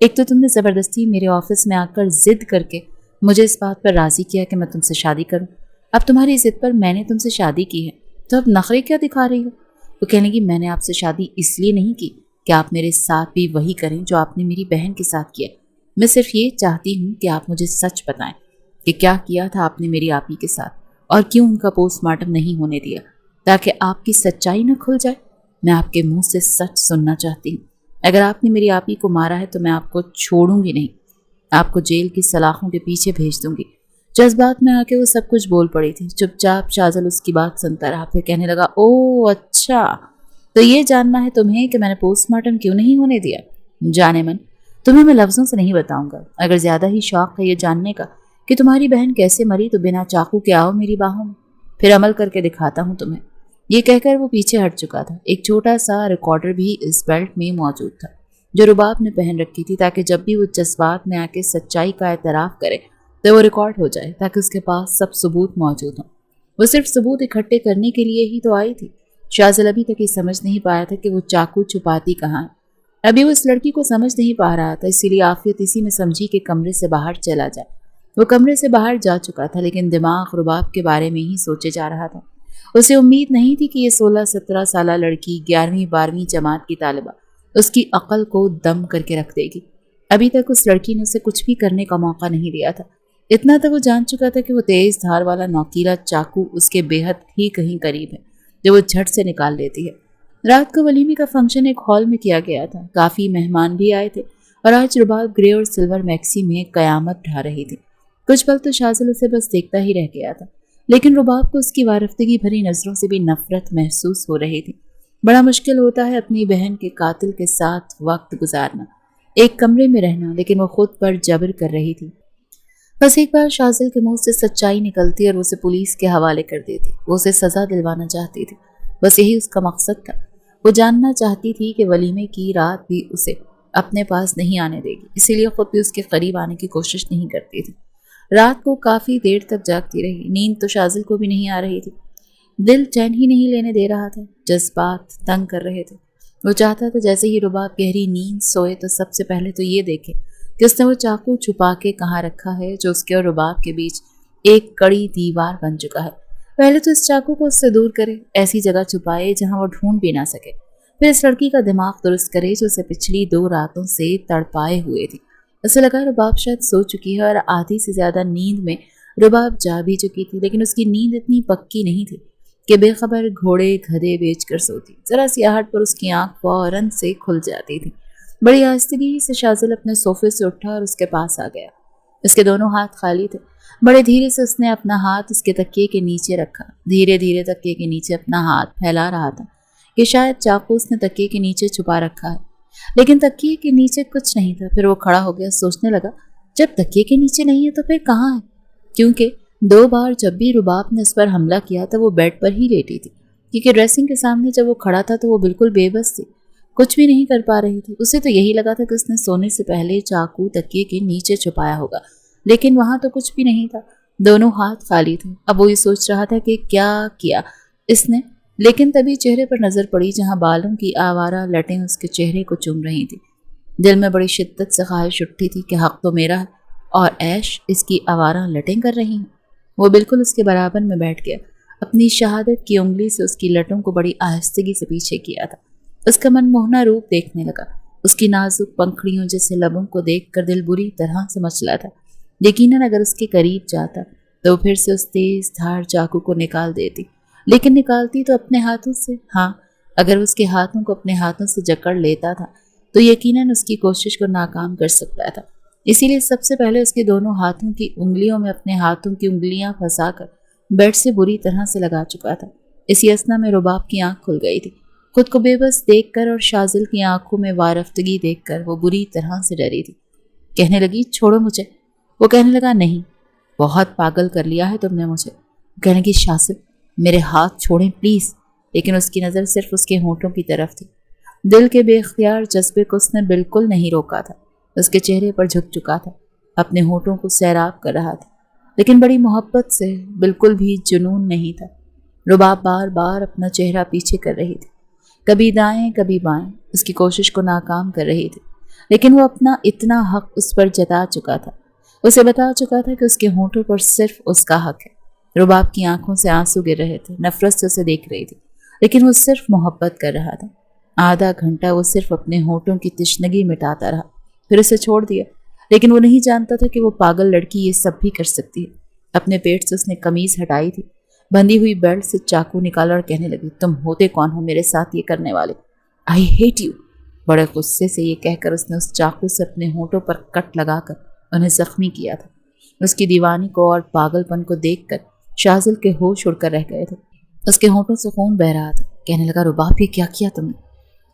ایک تو تم نے زبردستی میرے آفس میں آ کر ضد کر کے مجھے اس بات پر راضی کیا کہ میں تم سے شادی کروں، اب تمہاری ضد پر میں نے تم سے شادی کی ہے، تو اب نخرے کیا دکھا رہی ہو؟ وہ کہنے لگی، میں نے آپ سے شادی اس لیے نہیں کی کہ آپ میرے ساتھ بھی وہی کریں جو آپ نے میری بہن کے ساتھ کیا، میں صرف یہ چاہتی ہوں کہ آپ مجھے سچ بتائیں کہ کیا کیا تھا آپ نے میری آپی کے ساتھ اور کیوں ان کا پوسٹ مارٹم نہیں ہونے دیا، تاکہ آپ کی سچائی نہ کھل جائے۔ میں آپ کے منہ سے سچ سننا چاہتی ہوں۔ اگر آپ نے میری آپی کو مارا ہے تو میں آپ کو چھوڑوں گی نہیں، آپ کو جیل کی سلاخوں کے پیچھے بھیج دوں گی۔ جذبات میں آ کے وہ سب کچھ بول پڑی تھی۔ چپ چاپ شاذل اس کی بات سنتا رہا، پھر کہنے لگا، او اچھا، تو یہ جاننا ہے تمہیں کہ میں نے پوسٹ مارٹم کیوں نہیں ہونے دیا؟ جانے من، तुम्हें मैं लफ्जों से नहीं बताऊंगा। अगर ज्यादा ही शौक है ये जानने का कि तुम्हारी बहन कैसे मरी तो बिना चाकू के आओ मेरी बाहों में, फिर अमल करके दिखाता हूं तुम्हें। ये कहकर वो पीछे हट चुका था। एक छोटा सा रिकॉर्डर भी इस बेल्ट में मौजूद था जो रुबाब ने पहन रखी थी, ताकि जब भी वो जज्बात में आके सच्चाई का एतराफ करे तो वो रिकॉर्ड हो जाए, ताकि उसके पास सब सबूत मौजूद हों। वो सिर्फ सबूत इकट्ठे करने के लिए ही तो आई थी। शाज़िल अभी तक ये समझ नहीं पाया था कि वो चाकू छुपाती कहाँ है। अभी वो इस लड़की को समझ नहीं पा रहा था, इसीलिए आफियत इसी में समझी कि कमरे से बाहर चला जाए। वो कमरे से बाहर जा चुका था, लेकिन दिमाग रुबाब के बारे में ही सोचे जा रहा था। उसे उम्मीद नहीं थी कि ये 16-17 साल लड़की 11वीं-12वीं जमात की तालिबा उसकी अक्ल को दम करके रख देगी। अभी तक उस लड़की ने उसे कुछ भी करने का मौका नहीं दिया था। इतना तक वो जान चुका था कि वो तेज धार वाला नोकीला चाकू उसके बेहद ही कहीं करीब है, जो वो झट से निकाल लेती है। रात को वलीमे का फंक्शन एक हॉल में किया गया था। काफ़ी मेहमान भी आए थे और आज रुबाब ग्रे और सिल्वर मैक्सी में कयामत ढा रही थी। कुछ पल तो शाज़िल उसे बस देखता ही रह गया था, लेकिन रुबाब को उसकी वारफ्तगी भरी नज़रों से भी नफरत महसूस हो रही थी। बड़ा मुश्किल होता है अपनी बहन के कातिल के साथ वक्त गुजारना, एक कमरे में रहना, लेकिन वो खुद पर जबर कर रही थी। बस एक बार शाज़िल के मुंह से सच्चाई निकलती और उसे पुलिस के हवाले कर देती। वो उसे सज़ा दिलवाना चाहती थी, बस यही उसका मकसद था। वो जानना चाहती थी कि वलीमे की रात भी उसे अपने पास नहीं आने देगी, इसीलिए खुद भी उसके करीब आने की कोशिश नहीं करती थी। रात को काफ़ी देर तक जागती रही। नींद तो शाज़िल को भी नहीं आ रही थी। दिल चैन ही नहीं लेने दे रहा था। जज्बात तंग कर रहे थे। वो चाहता था जैसे ही रुबाब गहरी नींद सोए तो सबसे पहले तो ये देखे कि उसने वो चाकू छुपा के कहाँ रखा है, जो उसके और रुबाब के बीच एक कड़ी दीवार बन चुका है। पहले तो इस चाकू को उससे दूर करे, ऐसी जगह छुपाए जहां वो ढूंढ भी ना सके। फिर इस लड़की का दिमाग दुरुस्त करे जो उसे पिछली 2 रातों से तड़पाए हुए थी। उसे लगा रुबाब शायद सो चुकी है और आधी से ज्यादा नींद में रुबाब जा भी चुकी थी, लेकिन उसकी नींद इतनी पक्की नहीं थी कि बेखबर घोड़े गधे बेचकर सोती। जरा सी आहट पर उसकी आंख फौरन से खुल जाती थी। बड़ी आहिस्तगी से शाज़िल अपने सोफे से उठा और उसके पास आ गया। उसके दोनों हाथ खाली थे। बड़े धीरे से उसने अपना हाथ उसके तकिए के नीचे रखा। धीरे धीरे तकिए के नीचे अपना हाथ फैला रहा था कि शायद चाकू उसने तकिए के नीचे छुपा रखा है, लेकिन तकिए के नीचे कुछ नहीं था। फिर वो खड़ा हो गया। सोचने लगा, जब तकिए के नीचे नहीं है तो फिर कहाँ है? क्योंकि 2 बार जब भी रुबाब ने उस पर हमला किया था वो बेड पर ही लेटी थी, क्योंकि ड्रेसिंग के सामने जब वो खड़ा था तो वो बिल्कुल बेबस थी, कुछ भी नहीं कर पा रही थी। उसे तो यही लगा था कि उसने सोने से पहले चाकू तकिए के नीचे छुपाया होगा, लेकिन वहां तो कुछ भी नहीं था। दोनों हाथ खाली थे। अब वो ये सोच रहा था कि क्या किया इसने, लेकिन तभी चेहरे पर नजर पड़ी जहां बालों की आवारा लटें उसके चेहरे को चूम रही थी। दिल में बड़ी शिद्दत से ख्वाहिश उठती थी कि हक तो मेरा है और ऐश इसकी आवारा लटें कर रही हैं। वो बिल्कुल उसके बराबर में बैठ गया। अपनी शहादत की उंगली से उसकी लटों को बड़ी आहिस्तगी से पीछे किया था। उसका मनमोहना रूप देखने लगा। उसकी नाजुक पंखड़ियों जैसे लबों को देखकर दिल बुरी तरह से मचला था। यकीनन अगर उसके करीब जाता तो फिर से उस तेज धार चाकू को निकाल देती, लेकिन निकालती तो अपने हाथों से। हाँ, अगर उसके हाथों को अपने हाथों से जकड़ लेता था तो यकीनन उसकी कोशिश को नाकाम कर सकता था। इसीलिए सबसे पहले उसके दोनों हाथों की उंगलियों में अपने हाथों की उंगलियां फंसाकर बेड से बुरी तरह से लगा चुका था। इसी असना में रुबाब की आंख खुल गई थी। खुद को बेबस देखकर और शाज़िल की आंखों में वारफ्तगी देखकर वो बुरी तरह से डरी थी। कहने लगी, छोड़ो मुझे। वो कहने लगा, नहीं, बहुत पागल कर लिया है तुमने मुझे। कहने लगी, शाज़िल मेरे हाथ छोड़ें प्लीज़। लेकिन उसकी नज़र सिर्फ उसके होंठों की तरफ थी। दिल के बेख्तियार जज्बे को उसने बिल्कुल नहीं रोका था। उसके चेहरे पर झुक चुका था, अपने होंठों को सैराब कर रहा था, लेकिन बड़ी मोहब्बत से, बिल्कुल भी जुनून नहीं था। रुबाब बार बार अपना चेहरा पीछे कर रही थी, कभी दाएं कभी बाएं, उसकी कोशिश को नाकाम कर रही थी। लेकिन वो अपना इतना हक उस पर जता चुका था। उसे बता चुका था कि उसके होंठों पर सिर्फ उसका हक है। रुबाब की आंखों से आंसू गिर रहे थे। नफरत से उसे देख रही थी, लेकिन वो सिर्फ मोहब्बत कर रहा था। आधा घंटा वो सिर्फ अपने होंठों की तिश्नगी मिटाता रहा, फिर उसे छोड़ दिया। लेकिन वो नहीं जानता था कि वो पागल लड़की ये सब भी कर सकती है। अपने पेट से उसने कमीज हटाई थी, बंधी हुई बेल्ट से चाकू निकाला और कहने लगी, तुम होते कौन हो मेरे साथ ये करने वाले? I hate you. बड़े गुस्से से ये कहकर उसने उस चाकू से अपने होंठों पर कट लगाकर उन्हें जख्मी किया था। उसकी दीवानी को और पागलपन को देखकर शाज़िल के होश उड़कर रह गए थे। उसके होंठों से खून बह रहा था। कहने लगा, रुबाब ये क्या किया तुमने?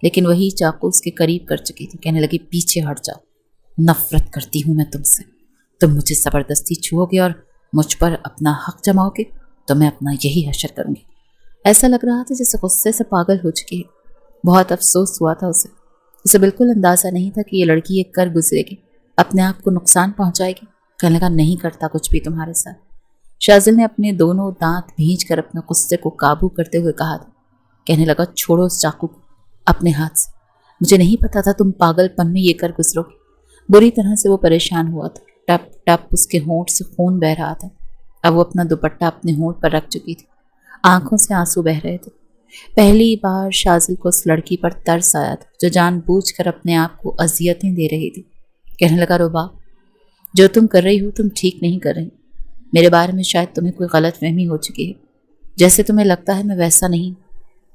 लेकिन वही चाकू उसके करीब कर चुकी थी। कहने लगी, पीछे हट जाओ। नफरत करती हूँ मैं तुमसे। तुम मुझे ज़बरदस्ती छुओगे और मुझ पर अपना हक जमाओगे तो मैं अपना यही हशर करूँगी। ऐसा लग रहा था जैसे गुस्से से पागल हो चुकी है। बहुत अफसोस हुआ था उसे बिल्कुल अंदाज़ा नहीं था कि ये लड़की ये कर गुजरेगी, अपने आप को नुकसान पहुंचाएगी। कहने लगा, नहीं करता कुछ भी तुम्हारे साथ। शाजिल ने अपने दोनों दांत भींच कर अपने गुस्से को काबू करते हुए कहा था। कहने लगा, छोड़ो उस चाकू को अपने हाथ से। मुझे नहीं पता था तुम पागलपन में ये कर गुजरोगे। बुरी तरह से वो परेशान हुआ था। टप टप उसके होंठ से खून बह रहा था। अब वो अपना दुपट्टा अपने होंठ पर रख चुकी थी। आंखों से आंसू बह रहे थे। पहली बार शाजिल को उस लड़की पर तरस आया था जो जानबूझकर अपने आप को अजियतें दे रही थी। कहने लगा, रुबाब, जो तुम कर रही हो तुम ठीक नहीं कर रही। मेरे बारे में शायद तुम्हें कोई गलत फहमी हो चुकी है। जैसे तुम्हें लगता है मैं वैसा नहीं,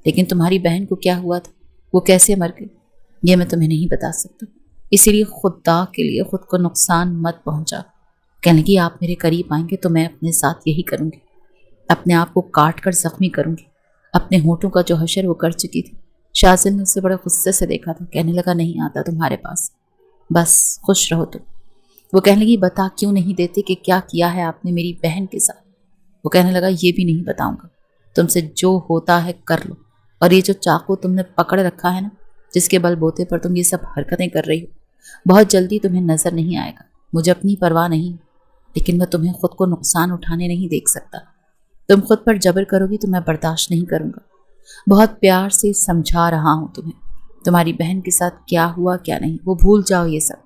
लेकिन तुम्हारी बहन को क्या हुआ था, वो कैसे मर गई, ये मैं तुम्हें नहीं बता सकता। इसीलिए खुदा के लिए खुद को नुकसान मत पहुंचा। कहने लगी, आप मेरे करीब आएंगे तो मैं अपने साथ यही करूंगी, अपने आप को काट कर जख्मी करूंगी। अपने होठों का जो हशर वो कर चुकी थी। शाजिल ने उसे बड़े गुस्से से देखा था। कहने लगा, नहीं आता तुम्हारे पास, बस खुश रहो तुम। वो कहने लगी, बता क्यों नहीं देते कि क्या किया है आपने मेरी बहन के साथ। वो कहने लगा, ये भी नहीं बताऊंगा, तुमसे जो होता है कर लो। और ये जो चाकू तुमने पकड़ रखा है ना, जिसके बलबूते पर तुम ये सब हरकतें कर रही हो, बहुत जल्दी तुम्हें नजर नहीं आएगा। मुझे अपनी परवाह नहीं, लेकिन मैं तुम्हें खुद को नुकसान उठाने नहीं देख सकता। तुम खुद पर जबर करोगी तो मैं बर्दाश्त नहीं करूंगा। बहुत प्यार से समझा रहा हूं तुम्हें। तुम्हारी बहन के साथ क्या हुआ क्या नहीं वो भूल जाओ ये सब।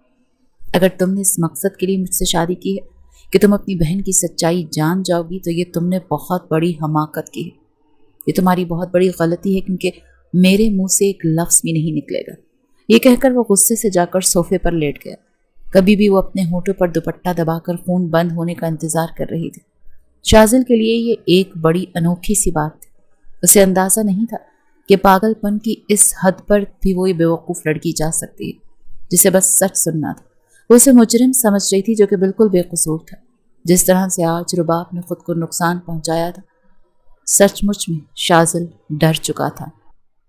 अगर तुमने इस मकसद के लिए मुझसे शादी की है कि तुम अपनी बहन की सच्चाई जान जाओगी, तो ये तुमने बहुत बड़ी हमाकत की है। ये तुम्हारी बहुत बड़ी गलती है, क्योंकि मेरे मुंह से एक लफ्ज़ भी नहीं निकलेगा। ये कहकर वो गुस्से से जाकर सोफे पर लेट गया। कभी भी वो अपने होठों पर दुपट्टा दबाकर खून बंद होने का इंतजार कर रही थी। शाजिल के लिए ये एक बड़ी अनोखी सी बात थी। उसे अंदाज़ा नहीं था कि पागलपन की इस हद पर भी वो ये बेवकूफ़ लड़की जा सकती है जिसे बस सच सुनना था। वो उसे मुजरिम समझ रही थी, जो कि बिल्कुल बेकसूर था। जिस तरह से आज रुबाब ने खुद को नुकसान पहुंचाया था, सचमुच में शाजिल डर चुका था।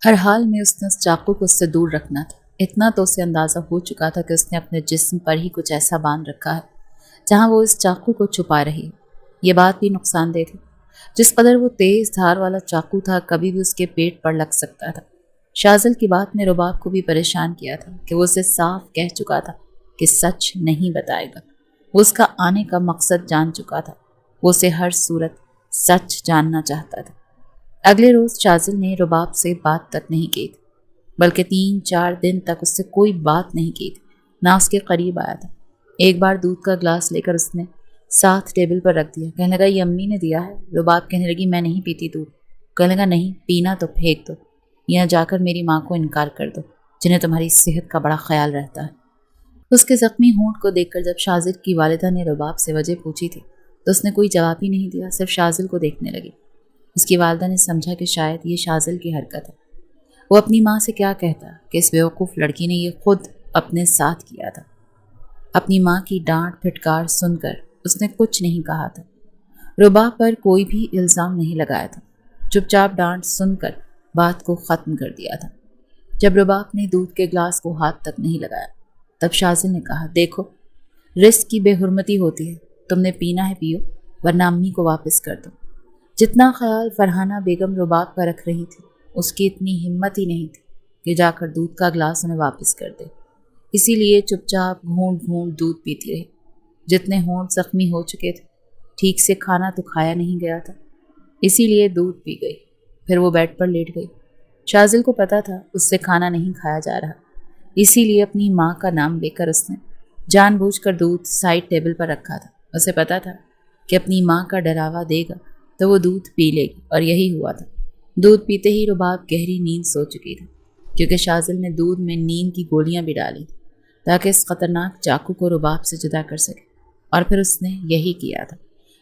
हर हाल में उसने उस चाकू को उससे दूर रखना था। इतना तो उसे अंदाज़ा हो चुका था कि उसने अपने जिस्म पर ही कुछ ऐसा बांध रखा है जहाँ वो इस चाकू को छुपा रही है। ये बात भी नुकसानदेह थी। जिस कदर वो तेज धार वाला चाकू था, कभी भी उसके पेट पर लग सकता था। शाजिल की बात ने रुबाब को भी परेशान किया था कि वो उसे साफ कह चुका था कि सच नहीं बताएगा। वो उसका आने का मकसद जान चुका था। वो उसे हर सूरत सच जानना चाहता था। अगले रोज शाजिल ने रुबाब से बात तक नहीं की थी, बल्कि 3-4 दिन तक उससे कोई बात नहीं की थी, ना उसके करीब आया था। एक बार दूध का ग्लास लेकर उसने साथ टेबल पर रख दिया। कहने लगा, ये अम्मी ने दिया है। रुबाब कहने लगी, मैं नहीं पीती दूध। कहने लगा, नहीं पीना तो फेंक दो, यहाँ जाकर मेरी माँ को इनकार कर दो, जिन्हें तुम्हारी सेहत का बड़ा ख्याल रहता है। उसके जख्मी होंठ को देखकर जब शाजिल की वालिदा ने रुबाब से वजह पूछी थी तो उसने कोई जवाब ही नहीं दिया, सिर्फ शाजिल को देखने लगी। उसकी वालिदा ने समझा कि शायद ये शाजिल की हरकत है। वो अपनी माँ से क्या कहता कि इस बेवकूफ़ लड़की ने ये खुद अपने साथ किया था। अपनी माँ की डांट फिटकार सुनकर उसने कुछ नहीं कहा था। रुबाब पर कोई भी इल्ज़ाम नहीं लगाया था। चुपचाप डांट सुनकर बात को ख़त्म कर दिया था। जब रुबाब ने दूध के ग्लास को हाथ तक नहीं लगाया, तब शाजिल ने कहा, देखो, रिस्क की बेहुरमती होती है। तुमने पीना है पियो, वरना अम्मी को वापस कर दो। जितना ख्याल फरहाना बेगम रुबाब का रख रही थी, उसकी इतनी हिम्मत ही नहीं थी कि जाकर दूध का ग्लास उन्हें वापस कर दे। इसीलिए चुपचाप घूंट घूंट दूध पीती रही। जितने होंठ जख्मी हो चुके थे, ठीक से खाना तो खाया नहीं गया था, इसीलिए दूध पी गई। फिर वो बेड पर लेट गई। शाजिल को पता था उससे खाना नहीं खाया जा रहा, इसीलिए अपनी माँ का नाम लेकर उसने जानबूझकर दूध साइड टेबल पर रखा था। उसे पता था कि अपनी माँ का डरावा देगा तो वो दूध पी लेगी, और यही हुआ था। दूध पीते ही रुबाब गहरी नींद सो चुकी थी, क्योंकि शाजिल ने दूध में नींद की गोलियां भी डाली ताकि इस खतरनाक चाकू को रुबाब से जुदा कर सके, और फिर उसने यही किया था।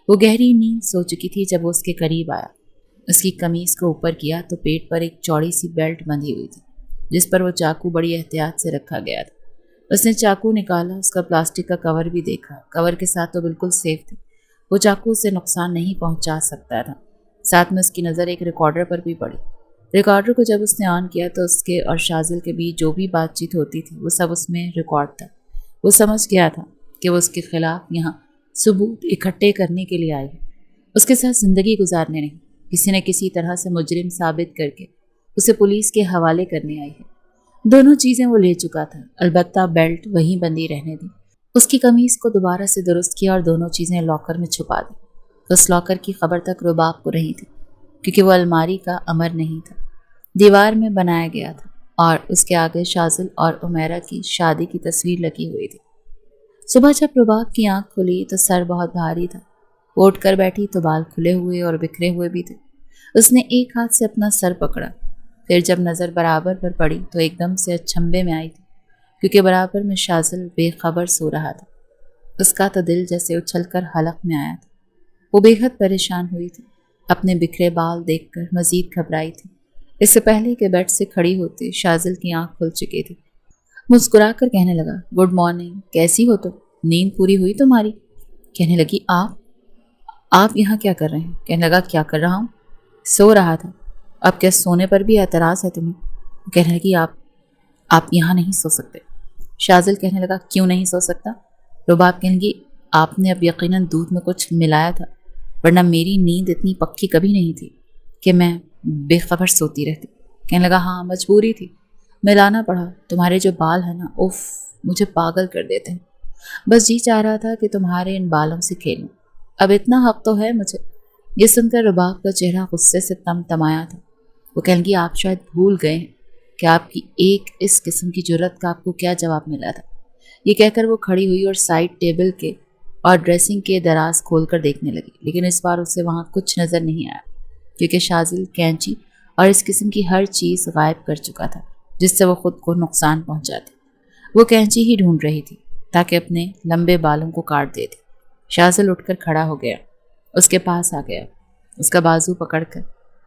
वो गहरी नींद सो चुकी थी जब वो उसके करीब आया। उसकी कमीज को ऊपर किया तो पेट पर एक चौड़ी सी बेल्ट बंधी हुई थी, जिस पर वो चाकू बड़ी एहतियात से रखा गया था। उसने चाकू निकाला, उसका प्लास्टिक का कवर भी देखा। कवर के साथ तो बिल्कुल सेफ थी, वो चाकू उसे नुकसान नहीं पहुंचा सकता था। साथ में उसकी नज़र एक रिकॉर्डर पर भी पड़ी। रिकॉर्डर को जब उसने ऑन किया तो उसके और शाजिल के बीच जो भी बातचीत होती थी वो सब उसमें रिकॉर्ड था। وہ سمجھ گیا تھا کہ وہ اس کے خلاف یہاں ثبوت اکٹھے کرنے کے لیے آئی ہے، اس کے ساتھ زندگی گزارنے نہیں، کسی نہ کسی طرح سے مجرم ثابت کر کے اسے پولیس کے حوالے کرنے آئی ہے۔ دونوں چیزیں وہ لے چکا تھا، البتہ بیلٹ وہیں بندی رہنے دی۔ اس کی قمیض کو دوبارہ سے درست کیا اور دونوں چیزیں لاکر میں چھپا دی۔ اس لاکر کی خبر تک رباب کو رہی تھی، کیونکہ وہ الماری کا امر نہیں تھا، دیوار میں بنایا گیا تھا اور اس کے آگے شاذل اور عمیرہ کی شادی کی تصویر لگی ہوئی تھی۔ صبح جب رباب کی آنکھ کھلی تو سر بہت بھاری تھا، وہ اٹھ کر بیٹھی تو بال کھلے ہوئے اور بکھرے ہوئے بھی تھے۔ اس نے ایک ہاتھ سے اپنا سر پکڑا، پھر جب نظر برابر پر پڑی تو ایک دم سے اچنبھے میں آئی تھی، کیونکہ برابر میں شاذل بے خبر سو رہا تھا۔ اس کا تو دل جیسے اچھل کر حلق میں آیا تھا۔ وہ بے حد پریشان ہوئی تھی، اپنے بکھرے بال دیکھ کر مزید گھبرائی تھی۔ اس سے پہلے کہ بیڈ سے کھڑی ہوتی شاذل کی آنکھ کھل چکی تھی۔ مسکرا کر کہنے لگا، گڈ مارننگ، کیسی ہو تم؟ نیند پوری ہوئی تمہاری؟ کہنے لگی، آپ یہاں کیا کر رہے ہیں؟ کہنے لگا، کیا کر رہا ہوں؟ سو رہا تھا۔ اب کیا سونے پر بھی اعتراض ہے تمہیں؟ کہنے لگی، آپ یہاں نہیں سو سکتے۔ شاذل کہنے لگا، کیوں نہیں سو سکتا؟ رباب کہنے لگی، آپ نے اب یقیناً دودھ میں کچھ ملایا تھا، ورنہ میری نیند اتنی پکی کبھی نہیں تھی کہ میں بے خبر سوتی رہتی۔ کہنے لگا، ہاں مجبوری تھی، ملانا پڑا۔ تمہارے جو بال ہیں نا، اوف، مجھے پاگل کر دیتے ہیں۔ بس جی چاہ رہا تھا کہ تمہارے ان بالوں سے کھیلوں، اب اتنا حق تو ہے مجھے۔ یہ سن کر رباب کا چہرہ غصے سے تمتمایا تھا۔ وہ کہنے لگی، آپ شاید بھول گئے ہیں کہ آپ کی ایک اس قسم کی جرت کا آپ کو کیا جواب ملا تھا۔ یہ کہہ کر وہ کھڑی ہوئی اور سائڈ ٹیبل کے اور ڈریسنگ کے دراز کھول کر دیکھنے لگی، لیکن اس بار اسے وہاں کچھ نظر نہیں آیا، کیونکہ شاذل کینچی اور اس قسم کی ہر چیز غائب کر چکا تھا جس سے وہ خود کو نقصان پہنچاتی۔ وہ کینچی ہی ڈھونڈ رہی تھی تاکہ اپنے لمبے بالوں کو کاٹ دیتی۔ شاذل اٹھ کر کھڑا ہو گیا، اس کے پاس آ گیا، اس کا بازو پکڑ کر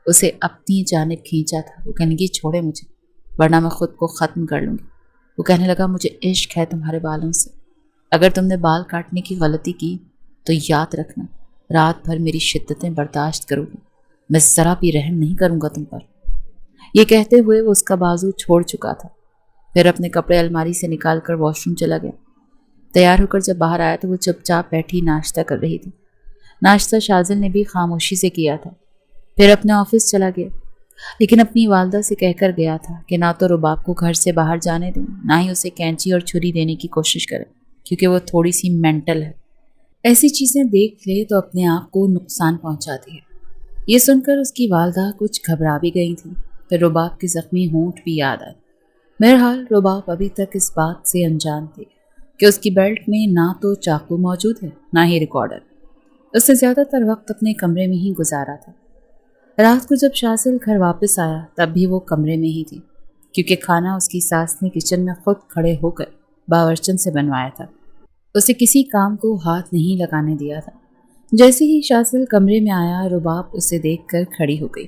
اسے اپنی جانب کھینچا تھا۔ وہ کہنے لگی، چھوڑے مجھے، ورنہ میں خود کو ختم کر لوں گی۔ وہ کہنے لگا، مجھے عشق ہے تمہارے بالوں سے، اگر تم نے بال کاٹنے کی غلطی کی تو یاد رکھنا، رات بھر میری شدتیں برداشت کرو گی، میں ذرا بھی رحم نہیں کروں گا تم پر۔ یہ کہتے ہوئے وہ اس کا بازو چھوڑ چکا تھا، پھر اپنے کپڑے الماری سے نکال کر واش روم چلا گیا۔ تیار ہو کر جب باہر آیا تو وہ چپ چاپ بیٹھی ناشتہ کر رہی تھی۔ ناشتہ شاذل نے بھی خاموشی سے کیا تھا، پھر اپنے آفس چلا گیا، لیکن اپنی والدہ سے کہہ کر گیا تھا کہ نہ تو رباب کو گھر سے باہر جانے دیں، نہ ہی اسے کینچی اور چھری دینے کی کوشش کرے، کیونکہ وہ تھوڑی سی مینٹل ہے، ایسی چیزیں دیکھ لے تو اپنے آپ کو نقصان پہنچاتی ہے۔ یہ سن کر اس کی والدہ کچھ گھبرا بھی گئی تھی، پھر رباب کے زخمی ہونٹ بھی یاد آئے۔ بہرحال رباب ابھی تک اس بات سے انجان تھی کہ اس کی بیلٹ میں نہ تو چاقو موجود ہے، نہ ہی ریکارڈر۔ اس نے زیادہ تر وقت اپنے کمرے میں ہی گزارا تھا۔ رات کو جب شاذل گھر واپس آیا تب بھی وہ کمرے میں ہی تھی، کیونکہ کھانا اس کی ساس نے کچن میں خود کھڑے ہو کر باورچن سے بنوایا تھا۔ اسے کسی کام کو ہاتھ نہیں لگانے دیا تھا۔ جیسے ہی شاذل کمرے میں آیا، رباب اسے دیکھ کر کھڑی ہو گئی،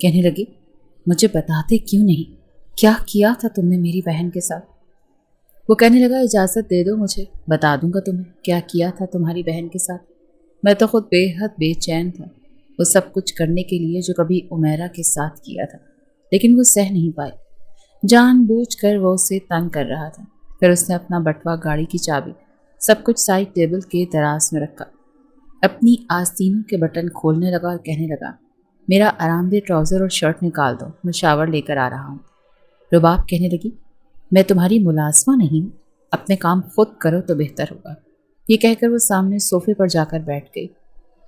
کہنے لگی، مجھے بتاتے کیوں نہیں؟ کیا کیا تھا تم نے میری بہن کے ساتھ؟ وہ کہنے لگا، اجازت دے دو مجھے، بتا دوں گا تمہیں کیا کیا تھا تمہاری بہن کے ساتھ۔ میں تو خود بے حد بے چین تھا وہ سب کچھ کرنے کے لیے جو کبھی عمیرہ کے ساتھ کیا تھا، لیکن وہ سہ نہیں پائے۔ جان بوجھ کر وہ اسے تنگ کر رہا تھا۔ پھر اس نے اپنا بٹوا، گاڑی کی چابی، سب کچھ سائڈ ٹیبل کے دراز میں رکھا، اپنی آستینوں کے بٹن کھولنے لگا اور کہنے لگا، میرا آرام دہ ٹراؤزر اور شرٹ نکال دو، میں شاور لے کر آ رہا ہوں۔ رباب کہنے لگی، میں تمہاری ملازمہ نہیں ہوں، اپنے کام خود کرو تو بہتر ہوگا۔ یہ کہہ کر وہ سامنے صوفے پر جا کر بیٹھ گئی۔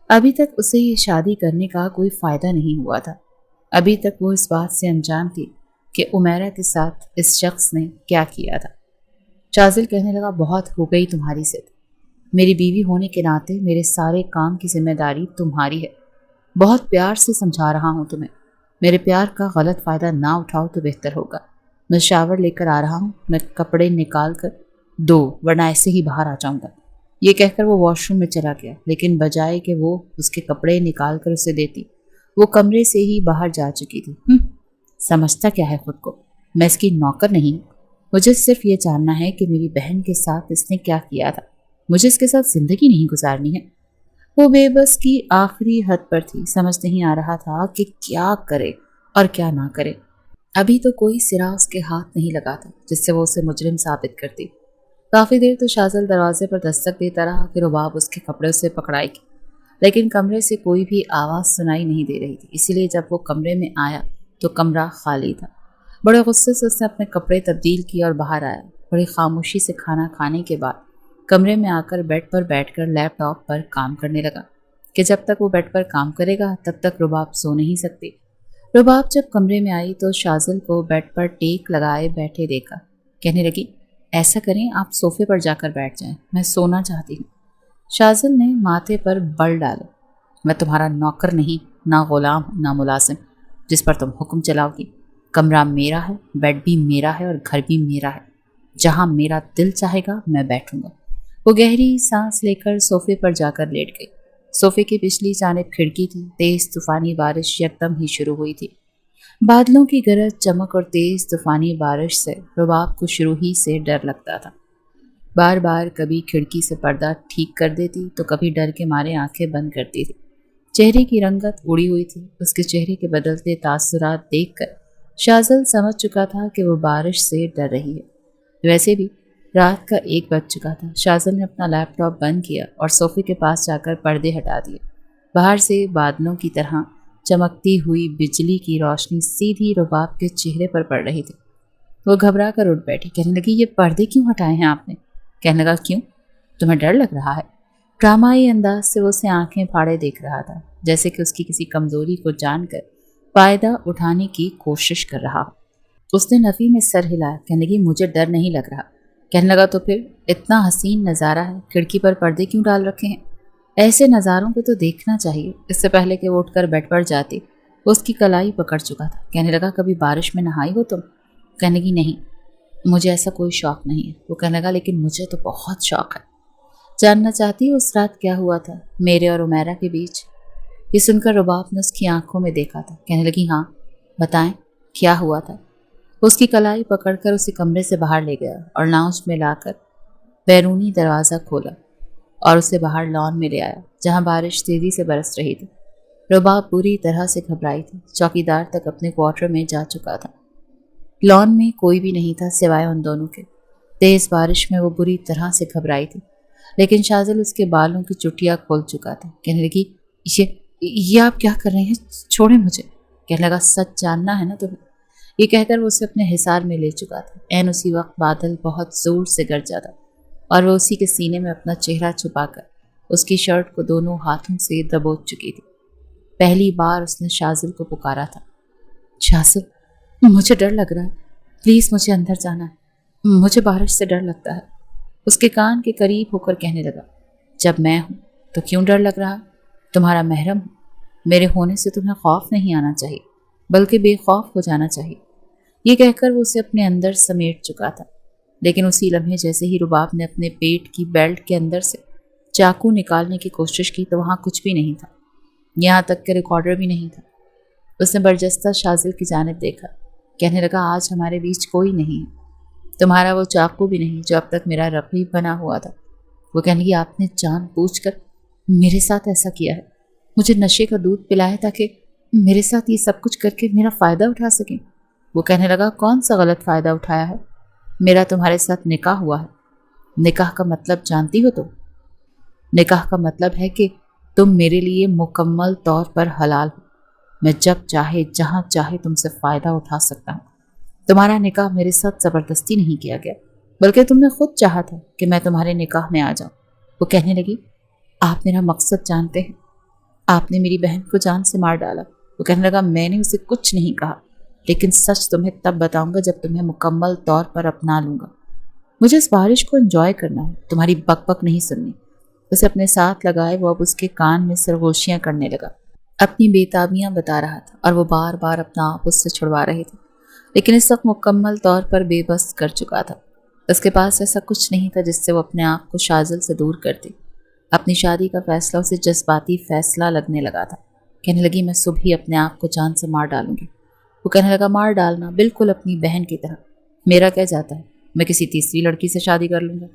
ابھی تک اسے یہ شادی کرنے کا کوئی فائدہ نہیں ہوا تھا۔ ابھی تک وہ اس بات سے انجان تھی کہ عمیرہ کے ساتھ اس شخص نے کیا کیا تھا۔ شاذل کہنے لگا، بہت ہو گئی تمہاری ضد، میری بیوی ہونے کے ناطے میرے سارے کام کی ذمہ داری تمہاری ہے۔ بہت پیار سے سمجھا رہا ہوں تمہیں، میرے پیار کا غلط فائدہ نہ اٹھاؤ تو بہتر ہوگا۔ میں شاور لے کر آ رہا ہوں، میں کپڑے نکال کر دو، ورنہ ایسے ہی باہر آ جاؤں گا۔ یہ کہہ کر وہ واش روم میں چلا گیا، لیکن بجائے کہ وہ اس کے کپڑے نکال کر اسے دیتی، وہ کمرے سے ہی باہر جا چکی تھی۔ سمجھتا کیا ہے خود کو، میں اس کی نوکر نہیں ہوں، مجھے صرف یہ جاننا ہے کہ میری بہن کے ساتھ اس نے کیا کیا تھا، مجھے اس کے ساتھ زندگی نہیں گزارنی ہے۔ وہ بے بس کی آخری حد پر تھی، سمجھ نہیں آ رہا تھا کہ کیا کرے اور کیا نہ کرے۔ ابھی تو کوئی سرا اس کے ہاتھ نہیں لگا تھا جس سے وہ اسے مجرم ثابت کرتی۔ काफ़ी देर तो शाज़ल दरवाजे पर दस्तक देता रहा कि रुबाब उसके कपड़े से पकड़ाएगी, लेकिन कमरे से कोई भी आवाज़ सुनाई नहीं दे रही थी। इसीलिए जब वो कमरे में आया तो कमरा खाली था। बड़े गुस्से से उसने अपने कपड़े तब्दील किए और बाहर आया। बड़ी खामोशी से खाना खाने के बाद कमरे में आकर बेड पर बैठकर लैपटॉप पर काम करने लगा कि जब तक वो बेड पर काम करेगा तब तक रुबाब सो नहीं सकती। रुबाब जब कमरे में आई तो शाज़ल को बेड पर टेक लगाए बैठे देखा। कहने लगी, ऐसा करें आप सोफे पर जाकर बैठ जाएं, मैं सोना चाहती हूँ। शाज़ल ने माथे पर बल डाला। मैं तुम्हारा नौकर नहीं, ना गुलाम, ना मुलाजिम जिस पर तुम हुक्म चलाओगी। कमरा मेरा है, बेड भी मेरा है और घर भी मेरा है। जहाँ मेरा दिल चाहेगा मैं बैठूंगा। वो गहरी सांस लेकर सोफे पर जाकर लेट गई। सोफे की पिछली जानिब खिड़की थी। तेज तूफानी बारिश यकदम ही शुरू हुई थी। बादलों की गरज, चमक और तेज तूफानी बारिश से रुबाब को शुरू ही से डर लगता था। बार बार कभी खिड़की से पर्दा ठीक कर देती तो कभी डर के मारे आंखें बंद करती थी। चेहरे की रंगत उड़ी हुई थी। उसके चेहरे के बदलते तासुरात देखकर शाज़ल समझ चुका था कि वो बारिश से डर रही है। वैसे भी रात का 1 बज चुका था। शाज़ल ने अपना लैपटॉप बंद किया और सोफे के पास जाकर पर्दे हटा दिए। बाहर से बादलों की तरह चमकती हुई बिजली की रोशनी सीधी रुबाब के चेहरे पर पड़ रही थी। वो घबरा कर उठ बैठी। कहने लगी, ये पर्दे क्यों हटाए हैं आपने? कहने लगा, क्यों, तुम्हें डर लग रहा है? ड्रामाई अंदाज से वो उसे आंखें फाड़े देख रहा था, जैसे कि उसकी किसी कमजोरी को जानकर फायदा उठाने की कोशिश कर रहा हो। उसने नफी में सर हिलाया। कहने लगी, मुझे डर नहीं लग रहा। कहने लगा, तो फिर इतना हसीन नज़ारा है, खिड़की पर पर्दे क्यों डाल रखे हैं? ऐसे नज़ारों को तो देखना चाहिए। इससे पहले कि वो उठकर बेड पर जाती वो उसकी कलाई पकड़ चुका था। कहने लगा, कभी बारिश में नहाई हो तुम? कहने लगी, नहीं, मुझे ऐसा कोई शौक नहीं है। वो कहने लगा, लेकिन मुझे तो बहुत शौक है। जानना चाहती उस रात क्या हुआ था मेरे और उमैरा के बीच? ये सुनकर रुबाब ने उसकी आंखों में देखा था। कहने लगी, हाँ बताएं, क्या हुआ था? उसकी कलाई पकड़कर उसे कमरे से बाहर ले गया और लाउंज में लाकर बैरूनी दरवाज़ा खोला और उसे बाहर लॉन में ले आया, जहाँ बारिश तेजी से बरस रही थी। रुबाब बुरी तरह से घबराई थी। चौकीदार तक अपने क्वार्टर में जा चुका था। लॉन में कोई भी नहीं था सिवाय उन दोनों के। तेज बारिश में वो बुरी तरह से घबराई थी, लेकिन शाज़ल उसके बालों की चुटिया खोल चुका था। कहने लगी, ये आप क्या कर रहे हैं? छोड़े मुझे। कहने लगा, सच जानना है ना तुम्हें? ये कहकर वो उसे अपने हिसार में ले चुका था। ऐन उसी वक्त बादल बहुत जोर से गरजा था और वो उसी के सीने में अपना चेहरा छुपाकर उसकी शर्ट को दोनों हाथों से दबोच चुकी थी। पहली बार उसने शाज़ल को पुकारा था। शाज़ल, मुझे डर लग रहा है, प्लीज़ मुझे अंदर जाना है, मुझे बारिश से डर लगता है। उसके कान के करीब होकर कहने लगा, जब मैं हूँ तो क्यों डर लग रहा? तुम्हारा महरम हूँ। मेरे होने से तुम्हें खौफ नहीं आना चाहिए, बल्कि बेखौफ हो जाना चाहिए। ये कहकर वो उसे अपने अंदर समेट चुका था। लेकिन उसी लम्हे जैसे ही रुबाब ने अपने पेट की बेल्ट के अंदर से चाकू निकालने की कोशिश की तो वहाँ कुछ भी नहीं था, यहाँ तक कि रिकॉर्डर भी नहीं था। उसने बरजस्ता शाज़ल की जानिब देखा। कहने लगा, आज हमारे बीच कोई नहीं है, तुम्हारा वो चाकू भी नहीं जो अब तक मेरा रकीब बना हुआ था। वो कहने लगी, आपने जानबूझकर मेरे साथ ऐसा किया है, मुझे नशे का दूध पिलाया ताकि मेरे साथ ये सब कुछ करके मेरा फ़ायदा उठा सकें। वो कहने लगा, कौन सा गलत फ़ायदा उठाया है? मेरा तुम्हारे साथ निकाह हुआ है। निकाह का मतलब जानती हो तुम? निकाह का मतलब है कि तुम मेरे लिए मुकम्मल तौर पर हलाल हो। मैं जब चाहे जहाँ चाहे तुमसे फ़ायदा उठा सकता हूँ। तुम्हारा निकाह मेरे साथ ज़बरदस्ती नहीं किया गया, बल्कि तुमने खुद चाहा था कि मैं तुम्हारे निकाह में आ जाऊँ। वो कहने लगी, आप मेरा मकसद जानते हैं, आपने मेरी बहन को जान से मार डाला। वो कहने लगा, मैंने उसे कुछ नहीं कहा, लेकिन सच तुम्हें तब बताऊंगा जब तुम्हें मुकम्मल तौर पर अपना लूंगा। मुझे इस बारिश को एंजॉय करना है, तुम्हारी बकबक नहीं सुननी। उसे अपने साथ लगाए वो अब उसके कान में सरगोशियां करने लगा, अपनी बेताबियां बता रहा था और वो बार बार अपना आप उससे छुड़वा रहे थे, लेकिन इस वक्त मुकम्मल तौर पर बेबस कर चुका था। उसके पास ऐसा कुछ नहीं था जिससे वो अपने आप को शाज़ल से दूर करती। अपनी शादी का फैसला उसे जज्बाती फैसला लगने लगा था। कहने लगी, मैं सुबह ही अपने आप को जान से मार डालूंगी। वो कहने लगा, मार डालना? बिल्कुल अपनी बहन की तरह। मेरा क्या जाता है, मैं किसी तीसरी लड़की से शादी कर लूँगा।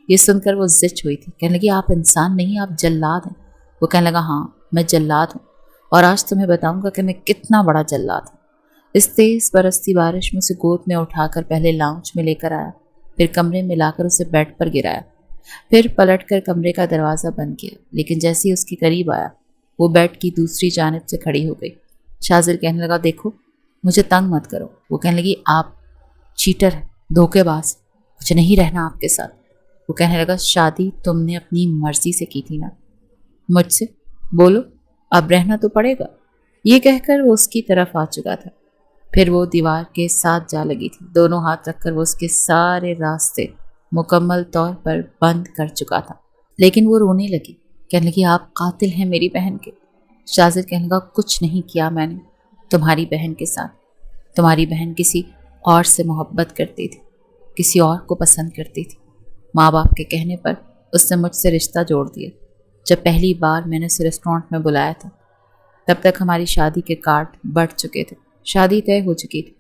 ये सुनकर वो जिच हुई थी। कहने लगी, आप इंसान नहीं, आप जल्लाद हैं। वो कहने लगा, हाँ मैं जल्लाद हूँ, और आज तुम्हें बताऊँगा कि मैं कितना बड़ा जल्लाद हूँ। इस तेज़ बरसती बारिश में उसे गोद में उठाकर पहले लाउंज में लेकर आया پھر کمرے میں لا کر اسے بیڈ پر گرایا، پھر پلٹ کر کمرے کا دروازہ بند کیا، لیکن جیسے ہی اس کے قریب آیا وہ بیڈ کی دوسری جانب سے کھڑی ہو گئی۔ شاذل کہنے لگا دیکھو مجھے تنگ مت کرو۔ وہ کہنے لگی آپ چیٹر ہے، دھوکے باز، مجھے نہیں رہنا آپ کے ساتھ۔ وہ کہنے لگا شادی تم نے اپنی مرضی سے کی تھی نا، مجھ سے بولو اب رہنا تو پڑے گا۔ یہ کہہ کر وہ اس کی طرف آ چکا تھا، پھر وہ دیوار کے ساتھ جا لگی تھی، دونوں ہاتھ رکھ کر وہ اس کے سارے راستے مکمل طور پر بند کر چکا تھا۔ لیکن وہ رونے لگی، کہنے لگی آپ قاتل ہیں میری بہن کے۔ شاذل کہنے لگا کچھ نہیں کیا میں نے تمہاری بہن کے ساتھ۔ تمہاری بہن کسی اور سے محبت کرتی تھی، کسی اور کو پسند کرتی تھی۔ ماں باپ کے کہنے پر اس نے مجھ سے رشتہ جوڑ دیا۔ جب پہلی بار میں نے اسے ریسٹورانٹ میں بلایا تھا تب تک ہماری شادی کے کارڈ بڑھ چکے تھے، شادی طے ہو چکی تھی۔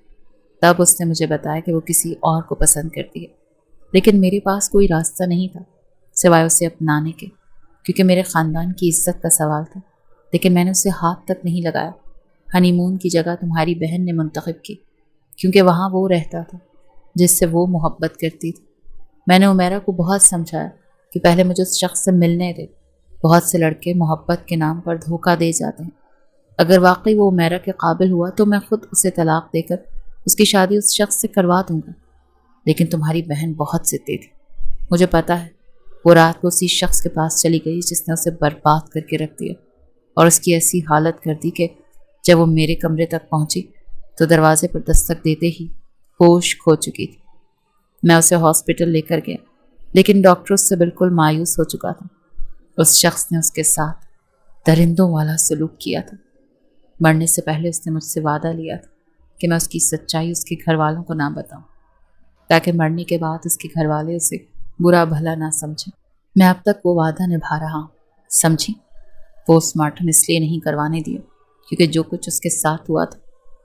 تب اس نے مجھے بتایا کہ وہ کسی اور کو پسند کرتی ہے، لیکن میرے پاس کوئی راستہ نہیں تھا سوائے اسے اپنانے کے، کیونکہ میرے خاندان کی عزت کا سوال تھا۔ لیکن میں نے اسے ہاتھ تک نہیں لگایا۔ ہنی مون کی جگہ تمہاری بہن نے منتخب کی، کیونکہ وہاں وہ رہتا تھا جس سے وہ محبت کرتی تھی۔ میں نے عمیرہ کو بہت سمجھایا کہ پہلے مجھے اس شخص سے ملنے دے۔ بہت سے لڑکے محبت کے نام پر دھوکہ دے جاتے ہیں۔ اگر واقعی وہ عمیرہ کے قابل ہوا تو میں خود اسے طلاق دے کر اس کی شادی اس شخص سے کروا دوں گا۔ لیکن تمہاری بہن بہت ضدی تھی، مجھے پتا ہے۔ وہ رات کو اسی شخص کے پاس چلی گئی جس نے اسے برباد کر کے رکھ دیا، اور اس کی ایسی حالت کر دی کہ جب وہ میرے کمرے تک پہنچی تو دروازے پر دستک دیتے ہی ہوش کھو چکی تھی۔ میں اسے ہاسپٹل لے کر گیا، لیکن ڈاکٹر اس سے بالکل مایوس ہو چکا تھا۔ اس شخص نے اس کے ساتھ درندوں والا سلوک کیا تھا۔ مرنے سے پہلے اس نے مجھ سے وعدہ لیا تھا کہ میں اس کی سچائی اس کے گھر والوں کو نہ بتاؤں، تاکہ مرنے کے بعد اس کے گھر والے اسے برا بھلا نہ سمجھیں۔ میں اب تک وہ وعدہ نبھا رہا ہوں، سمجھی؟ پوسٹ مارٹم اس لیے نہیں کروانے دیا کیونکہ جو کچھ اس کے ساتھ ہوا تھا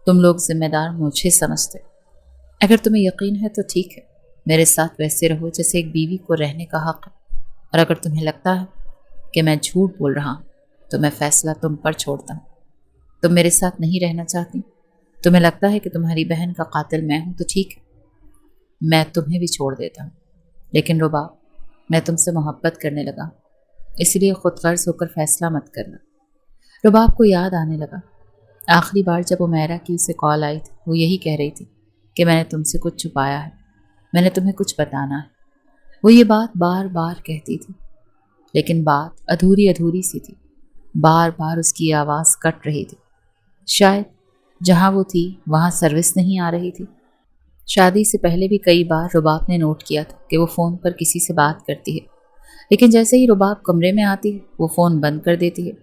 تم لوگ ذمہ دار مجھے سمجھتے۔ اگر تمہیں یقین ہے تو ٹھیک ہے، میرے ساتھ ویسے رہو جیسے ایک بیوی کو رہنے کا حق ہے، اور اگر تمہیں لگتا ہے کہ میں جھوٹ بول رہا ہوں تو میں فیصلہ تم پر چھوڑتا ہوں۔ تم میرے ساتھ نہیں رہنا چاہتی، تمہیں لگتا ہے کہ تمہاری بہن کا قاتل میں ہوں تو ٹھیک ہے، میں تمہیں بھی چھوڑ دیتا ہوں۔ لیکن رباب، میں تم سے محبت کرنے لگا، اس لیے خود غرض ہو کر فیصلہ مت کرنا۔ رباب کو یاد آنے لگا آخری بار جب عمیرہ کی اسے کال آئی تھی، وہ یہی کہہ رہی تھی کہ میں نے تم سے کچھ چھپایا ہے، میں نے تمہیں کچھ بتانا ہے۔ وہ یہ بات بار بار کہتی تھی، لیکن بات ادھوری ادھوری سی تھی، بار بار اس کی آواز کٹ رہی تھی۔ شاید جہاں وہ تھی وہاں سروس نہیں آ رہی تھی۔ شادی سے پہلے بھی کئی بار رباب نے نوٹ کیا تھا کہ وہ فون پر کسی سے بات کرتی ہے، لیکن جیسے ہی رباب کمرے میں آتی ہے وہ فون بند کر دیتی ہے،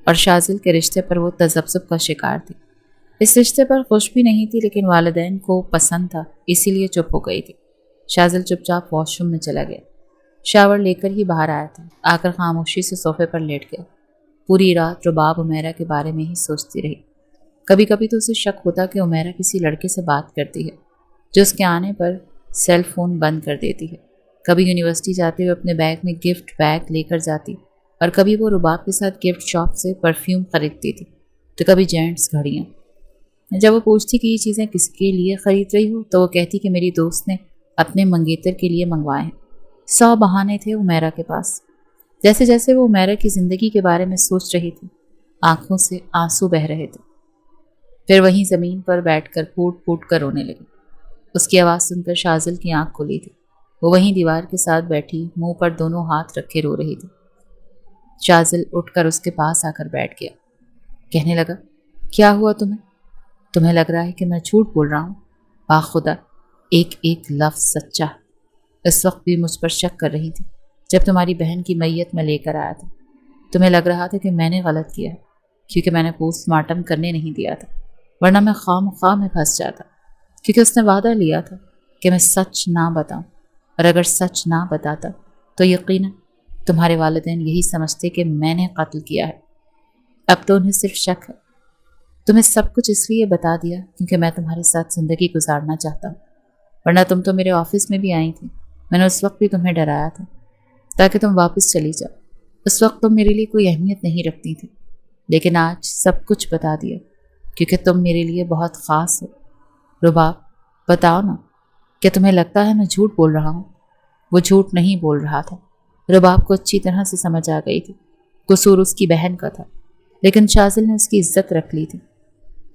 اور شاذل کے رشتے پر وہ تذبذب کا شکار تھی۔ اس رشتے پر خوش بھی نہیں تھی، لیکن والدین کو پسند تھا، اسی لیے چپ ہو گئی تھی۔ شاذل چپ چاپ واش روم میں چلا گیا، شاور لے کر ہی باہر آیا تھا، آ کر خاموشی سے صوفے پر لیٹ گیا۔ پوری رات رباب عمیرہ کے بارے میں ہی سوچتی رہی۔ کبھی کبھی تو اسے شک ہوتا کہ عمیرہ کسی لڑکے سے بات کرتی ہے جو اس کے آنے پر سیل فون بند کر دیتی ہے۔ کبھی یونیورسٹی جاتے ہوئے اپنے بیگ میں گفٹ بیگ لے کر جاتی، اور کبھی وہ رباب کے ساتھ گفٹ شاپ سے پرفیوم خریدتی تھی، تو کبھی جینٹس گھڑیاں۔ جب وہ پوچھتی کہ یہ چیزیں کس کے لیے خرید رہی ہو تو وہ کہتی کہ میری دوست نے اپنے منگیتر کے لیے منگوائے ہیں۔ 100 بہانے تھے عمیرہ کے پاس۔ جیسے جیسے وہ عمیرہ کی زندگی کے بارے میں سوچ رہی تھی، آنکھوں سے آنسو بہہ رہے تھے۔ پھر وہیں زمین پر بیٹھ کر پھوٹ پھوٹ کر رونے لگی۔ اس کی آواز سن کر شاذل کی آنکھ کھلی تھی۔ وہ وہیں دیوار کے ساتھ بیٹھی منہ پر دونوں ہاتھ رکھے رو رہی تھی۔ شاذل اٹھ کر اس کے پاس آ کر بیٹھ گیا، کہنے لگا کیا ہوا تمہیں لگ رہا ہے کہ میں جھوٹ بول رہا ہوں؟ باخدا ایک ایک لفظ سچا۔ اس وقت بھی مجھ پر شک کر رہی تھی جب تمہاری بہن کی میت میں لے کر آیا تھا۔ تمہیں لگ رہا تھا کہ میں نے غلط کیا ہے کیونکہ میں نے پوسٹ مارٹم کرنے نہیں دیا تھا، ورنہ میں خواہ میں پھنس جاتا، کیونکہ اس نے وعدہ لیا تھا کہ میں سچ نہ بتاؤں، اور اگر سچ نہ بتاتا تو یقیناً تمہارے والدین یہی سمجھتے کہ میں نے قتل کیا ہے۔ اب تو انہیں صرف شک ہے۔ تمہیں سب کچھ اس لیے بتا دیا کیونکہ میں تمہارے ساتھ زندگی گزارنا چاہتا ہوں، ورنہ تم تو میرے آفس میں بھی آئی تھی، میں نے اس وقت بھی تمہیں ڈرایا تھا تاکہ تم واپس چلی جاؤ۔ اس وقت تم میرے لیے کوئی اہمیت نہیں رکھتی تھی، لیکن آج سب کچھ بتا دیا کیونکہ تم میرے لیے بہت خاص ہو۔ رباب بتاؤ نا، क्या तुम्हें लगता है मैं झूठ बोल रहा हूँ؟ वो झूठ नहीं बोल रहा था। रुबाब को अच्छी तरह से समझ आ गई थी। कसूर उसकी बहन का था, लेकिन शाजिल ने उसकी इज्जत रख ली थी।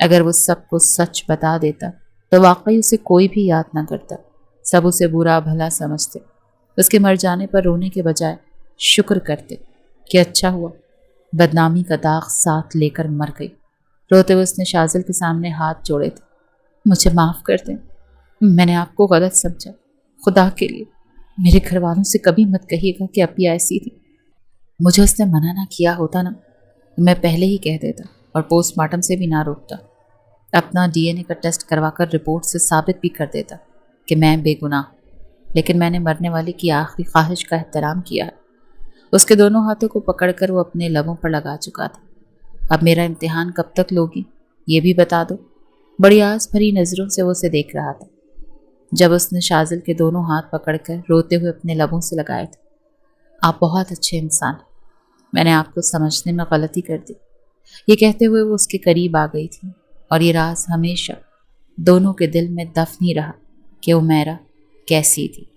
अगर वो सबको सच बता देता तो वाकई उसे कोई भी याद ना करता। सब उसे बुरा भला समझते। उसके मर जाने पर रोने के बजाय शुक्र करते कि अच्छा हुआ, बदनामी का दाग साथ लेकर मर गई। रोते हुए उसने शाजिल के सामने हाथ जोड़े थे। मुझे माफ़ कर दें, मैंने आपको गलत समझा। खुदा के लिए मेरे घर वालों से कभी मत कहिएगा कि अपी ऐसी थी। मुझे उसने मना ना किया होता ना, मैं पहले ही कह देता और पोस्टमार्टम से भी ना रोकता। अपना डीएनए का टेस्ट करवाकर रिपोर्ट से साबित भी कर देता कि मैं बेगुनाह। लेकिन मैंने मरने वाले की आखिरी ख्वाहिश का एहतराम किया है। उसके दोनों हाथों को पकड़कर वो अपने लबों पर लगा चुका था। अब मेरा इम्तिहान कब तक लोगी, ये भी बता दो। बड़ी आस भरी नज़रों से वो उसे देख रहा था। जब उसने शाजिल के दोनों हाथ पकड़कर रोते हुए अपने लबों से लगाए थे। आप बहुत अच्छे इंसान हैं, मैंने आपको समझने में गलती कर दी। ये कहते हुए वो उसके करीब आ गई थी और ये राज हमेशा दोनों के दिल में दफन ही रहा कि उमैरा कैसी थी।